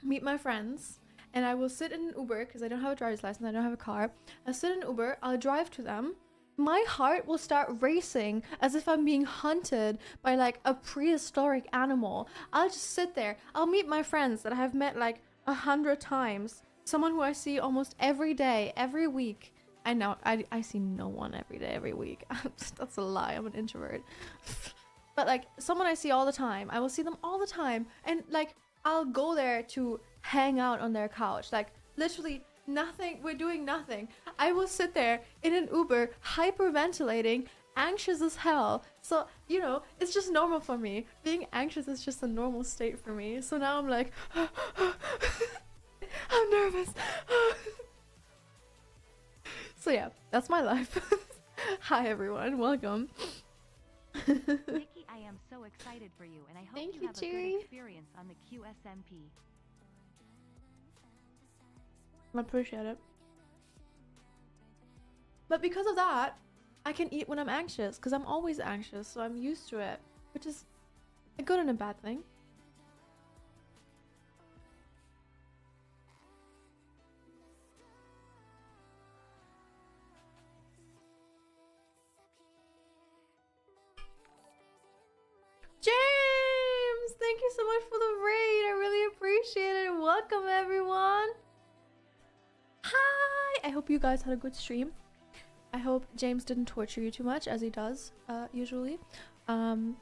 meet my friends and I will sit in an Uber because I don't have a driver's license, I don't have a car. I'll sit in an Uber, I'll drive to them, my heart will start racing as if I'm being hunted by like a prehistoric animal. I'll just sit there. I'll meet my friends that I have met like 100 times. Someone who I see almost every day, every week. I know, I see no one every day, every week. That's a lie, I'm an introvert. But like, someone I see all the time, I will see them all the time. And like, I'll go there to hang out on their couch. Like, literally nothing, we're doing nothing. I will sit there in an Uber, hyperventilating, anxious as hell. So, you know, it's just normal for me. Being anxious is just a normal state for me. So now I'm like, I'm nervous. So yeah, that's my life. Hi everyone, welcome. Nikki, I am so excited for you, and I hope Thank you you, have a Jerry. good experience on the QSMP. I appreciate it. But because of that, I can eat when I'm anxious, because I'm always anxious, so I'm used to it, which is a good and a bad thing. James, thank you so much for the raid. I really appreciate it. Welcome everyone. Hi. I hope you guys had a good stream. I hope James didn't torture you too much, as he does usually. Hi everyone.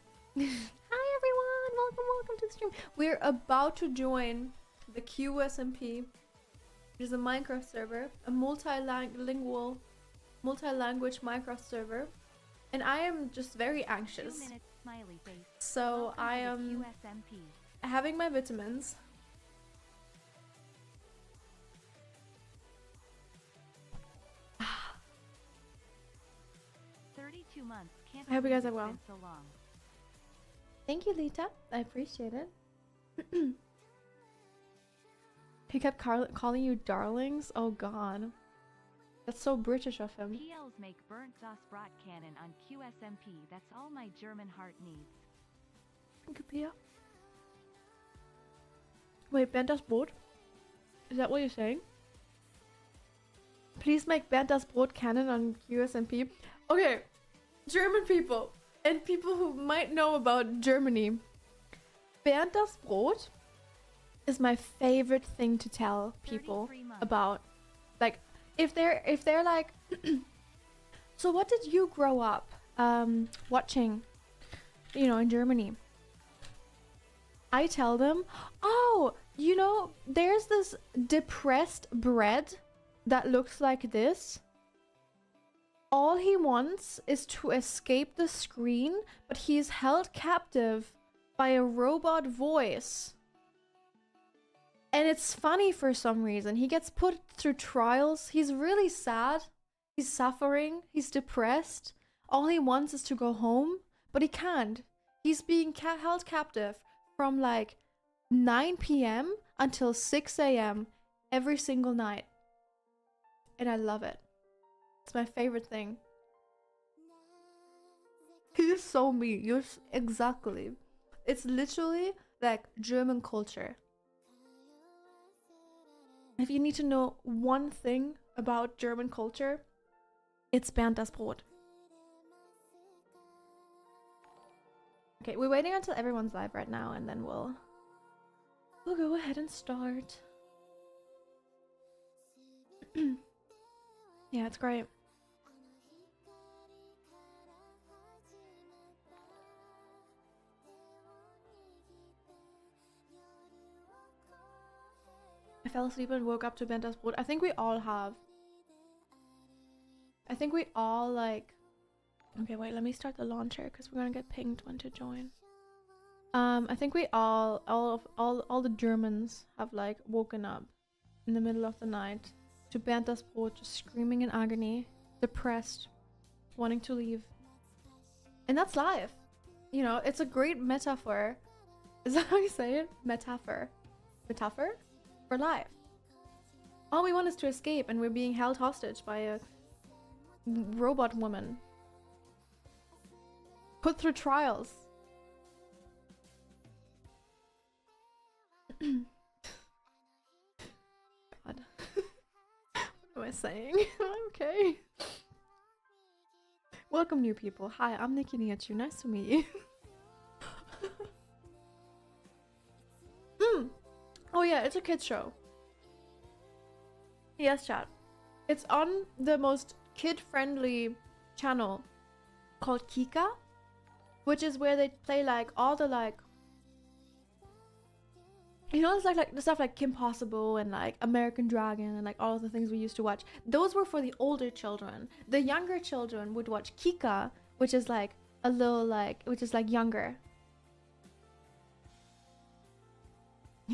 Welcome to the stream. We're about to join the QSMP, which is a Minecraft server, a multilingual, multi-language Minecraft server, and I am just very anxious. 2 minutes, smiley face. So Welcome I to the am QSMP. having my vitamins. Months. Can't I hope you guys believe are well. it's been so long. Thank you, Lita. I appreciate it. He kept calling you darlings. Oh god, that's so British of him. PLs make burnt das Brat cannon on QSMP. That's all my German heart needs. Thank you, Pia. Wait, burnt das Brot? Is that what you're saying? Please make burnt das Brot cannon on QSMP. Okay. German people and people who might know about Germany. Bernd das Brot is my favorite thing to tell people about. Like, if they're like, so what did you grow up watching, you know, in Germany? I tell them, oh, you know, there's this depressed bread that looks like this. All he wants is to escape the screen, but he is held captive by a robot voice. And it's funny for some reason. He gets put through trials. He's really sad. He's suffering. He's depressed. All he wants is to go home, but he can't. He's being held captive from like 9 p.m. until 6 a.m. every single night. And I love it. It's my favorite thing. He's so me. You're exactly. It's literally like German culture. If you need to know one thing about German culture, it's Bernd das Brot. Okay, we're waiting until everyone's live right now, and then we'll go ahead and start. Yeah, it's great. I fell asleep and woke up to Bernd das Brot. I think we all have. I think we all like... Okay, wait, let me start the launcher because we're gonna get pinged when to join. I think we all the Germans have like woken up in the middle of the night to Bernd das Brot, just screaming in agony, depressed, wanting to leave. And that's life. You know, it's a great metaphor. Is that how you say it? Metaphor. Metaphor? For life. All we want is to escape, and we're being held hostage by a robot woman. Put through trials. God. What am I saying? Okay. Welcome, new people. Hi, I'm Nikki Nihachu. Nice to meet you. Oh yeah, it's a kids show. Yes, chat. It's on the most kid-friendly channel called Kika, which is where they play like all the like, you know, it's like the stuff like Kim Possible and like American Dragon and like all of the things we used to watch. Those were for the older children. The younger children would watch Kika, which is like a little like, which is like younger.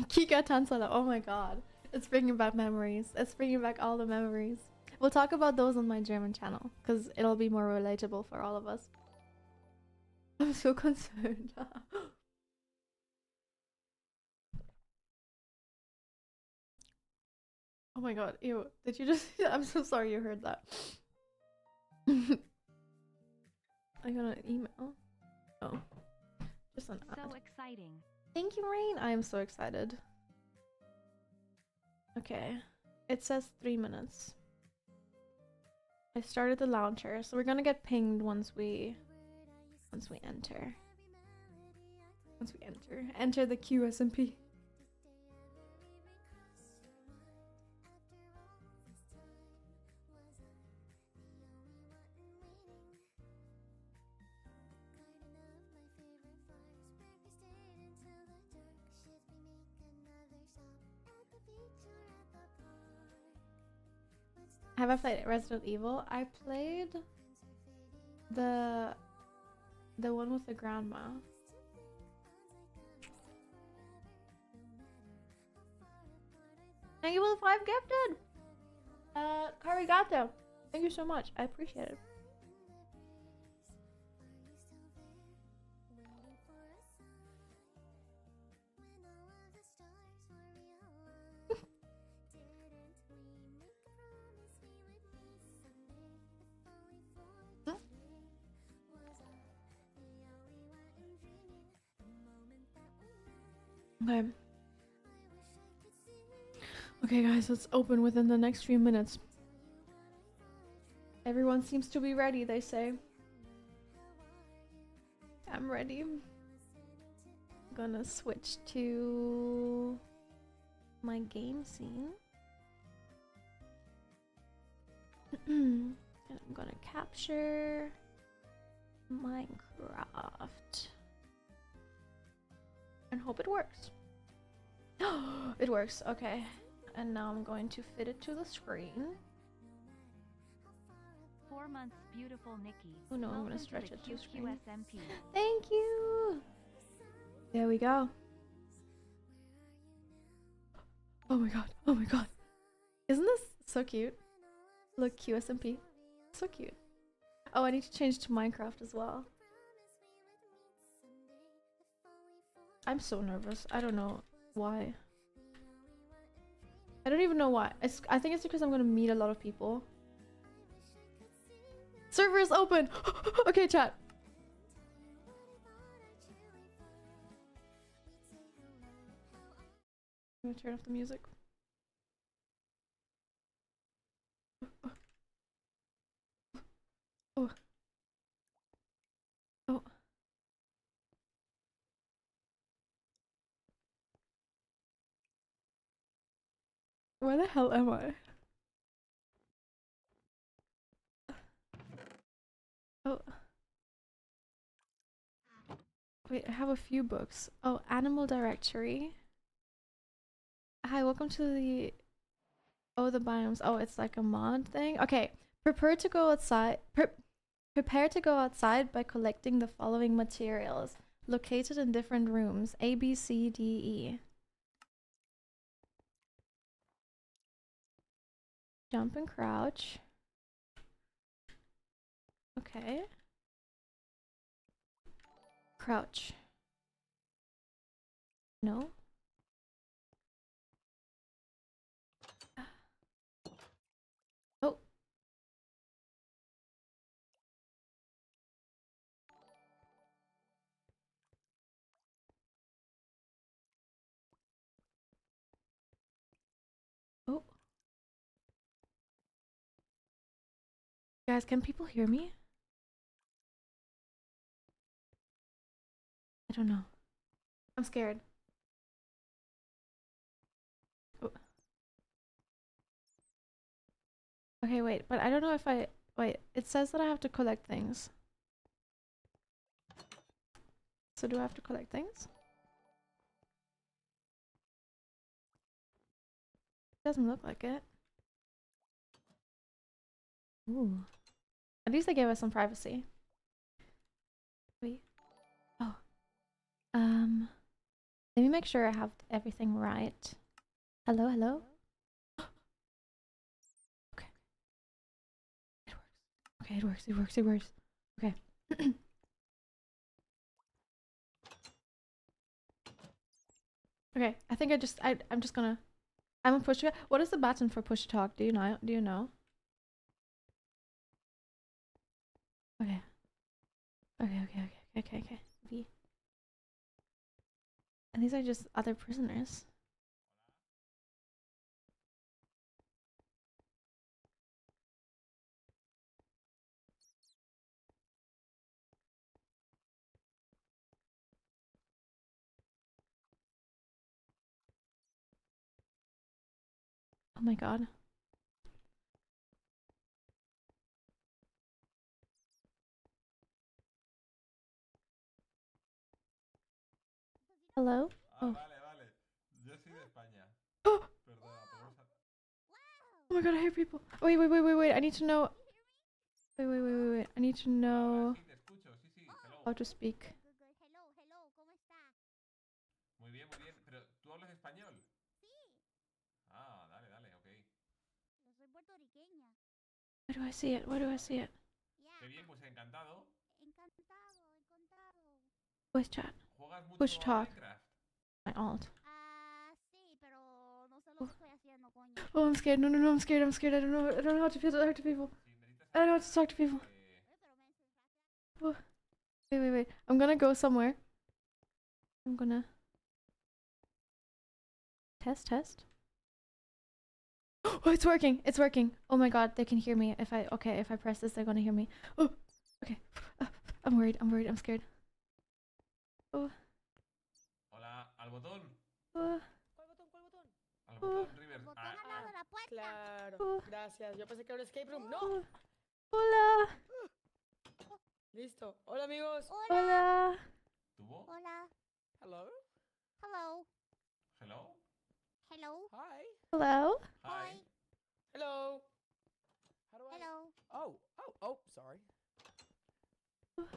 Kika Tansala, oh my god. It's bringing back memories. It's bringing back all the memories. We'll talk about those on my German channel because it'll be more relatable for all of us. I'm so concerned. Oh my god, ew. Did you just... I'm so sorry you heard that. I got an email. Oh. Just an ad. So exciting. Thank you, Rain. I am so excited. Okay. It says 3 minutes. I started the launcher, so we're gonna get pinged once we enter. Once we enter the QSMP. Have I played Resident Evil? I played the one with the grandma. Thank you for the 5 gifted! Karigato. Thank you so much. I appreciate it. Okay. Okay, guys, let's open within the next few minutes. Everyone seems to be ready, they say. I'm ready. I'm gonna switch to my game scene. And I'm gonna capture Minecraft. And hope it works. It works, okay. And now I'm going to fit it to the screen. 4 months, beautiful Nikki. Oh no, I'm Welcome gonna stretch to it to the the screen. QSMP. Thank you! There we go. Oh my god, oh my god. Isn't this so cute? Look, QSMP. So cute. Oh, I need to change to Minecraft as well. I'm so nervous. I don't know why. I don't even know why. I think it's because I'm gonna meet a lot of people. Server is open! Okay, chat. I'm gonna turn off the music. Oh. Oh. Where the hell am I? Oh. Wait, I have a few books. Oh, Animal Directory. Hi, welcome to the... Oh, the biomes. Oh, it's like a mod thing? Okay. Prepare to go outside. Prepare to go outside by collecting the following materials. Located in different rooms. A, B, C, D, E. Jump and crouch. Okay. Crouch. No. Oh. Oh. Guys, can people hear me? I don't know. I'm scared. Oh. Okay, wait, but I don't know if I... Wait, it says that I have to collect things. So do I have to collect things? Doesn't look like it. Ooh. At least they gave us some privacy. Wait. Oh. Let me make sure I have everything right. Hello, hello? Okay. It works. Okay, it works, it works, it works. Okay. Okay, I think I'm just gonna... I'm gonna push it. What is the button for push to talk? Do you know? Do you know? Okay. Okay. V. And these are just other prisoners. Oh my god. Hello? Oh. Vale. Yo soy de España. Oh! Perdona, podemos... Oh my god, I hear people. Wait. I need to know. Wait. I need to know Sí, te escucho. Sí. Hello. how to speak. Hello, ¿cómo está? Muy bien. Pero, ¿tú hablas español? Sí, Ah, dale, ok. yo soy puertorriqueña. Where do I see it? Where do I see it? Ya. Qué bien, pues encantado. Encantado. Voice chat. ¿Juegas mucho Push a talk. Minecraft? My alt. Ah, sí, pero no sé lo que estoy haciendo, coño. Oh, I'm scared. No, I'm scared. I don't know how to talk to people. Sí, necesitas I don't know how to talk to people. Pero me Wait. I'm gonna go somewhere. I'm gonna... Test. Oh, it's working. Oh my god, they can hear me. If I press this, they're gonna hear me. Oh, okay. I'm worried. I'm scared. Oh. Hola, al botón. Oh. ¿Cuál botón? Al botón, River. El botón al lado de la puerta. Claro, gracias. Yo pensé que era un escape room. ¡No! Hola. Listo. Hola, amigos. Hola. ¿Tuvo? Hola. Hello. Hello. Hi. Hello. Hi. Hello. How do I... Hello. Oh, sorry. Hello.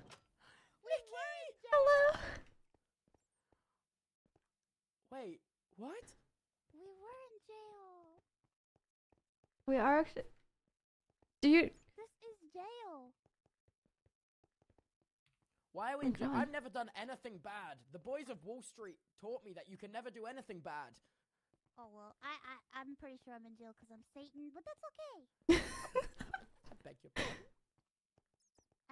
Wait, what? We were in jail. We are actually... Do you... This is jail. Why are we Oh in jail? God. I've never done anything bad. The boys of Wall Street taught me that you can never do anything bad. Oh, well, I'm pretty sure I'm in jail because I'm Satan, but that's okay. I beg your pardon.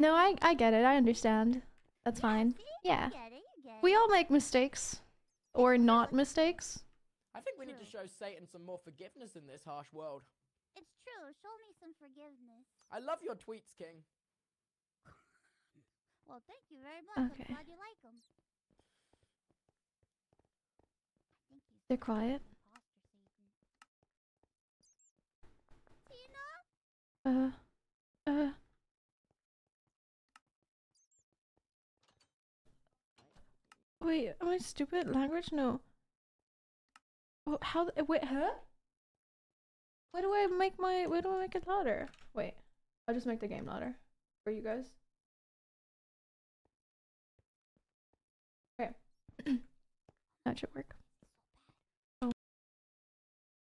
No, I get it. I understand. That's fine. See? Yeah. You get it. We all make mistakes. Or not mistakes. I think we need to True. show Satan some more forgiveness in this harsh world. It's true. Show me some forgiveness. I love your tweets, King. Well, thank you very much. Okay. I'm glad you like them. I think he's They're quiet. imposter Satan. Tina? Wait, am I stupid? Language? No. Oh, how? Wait, huh? Where do I make it louder? Wait, I'll just make the game louder for you guys. Okay. That should work.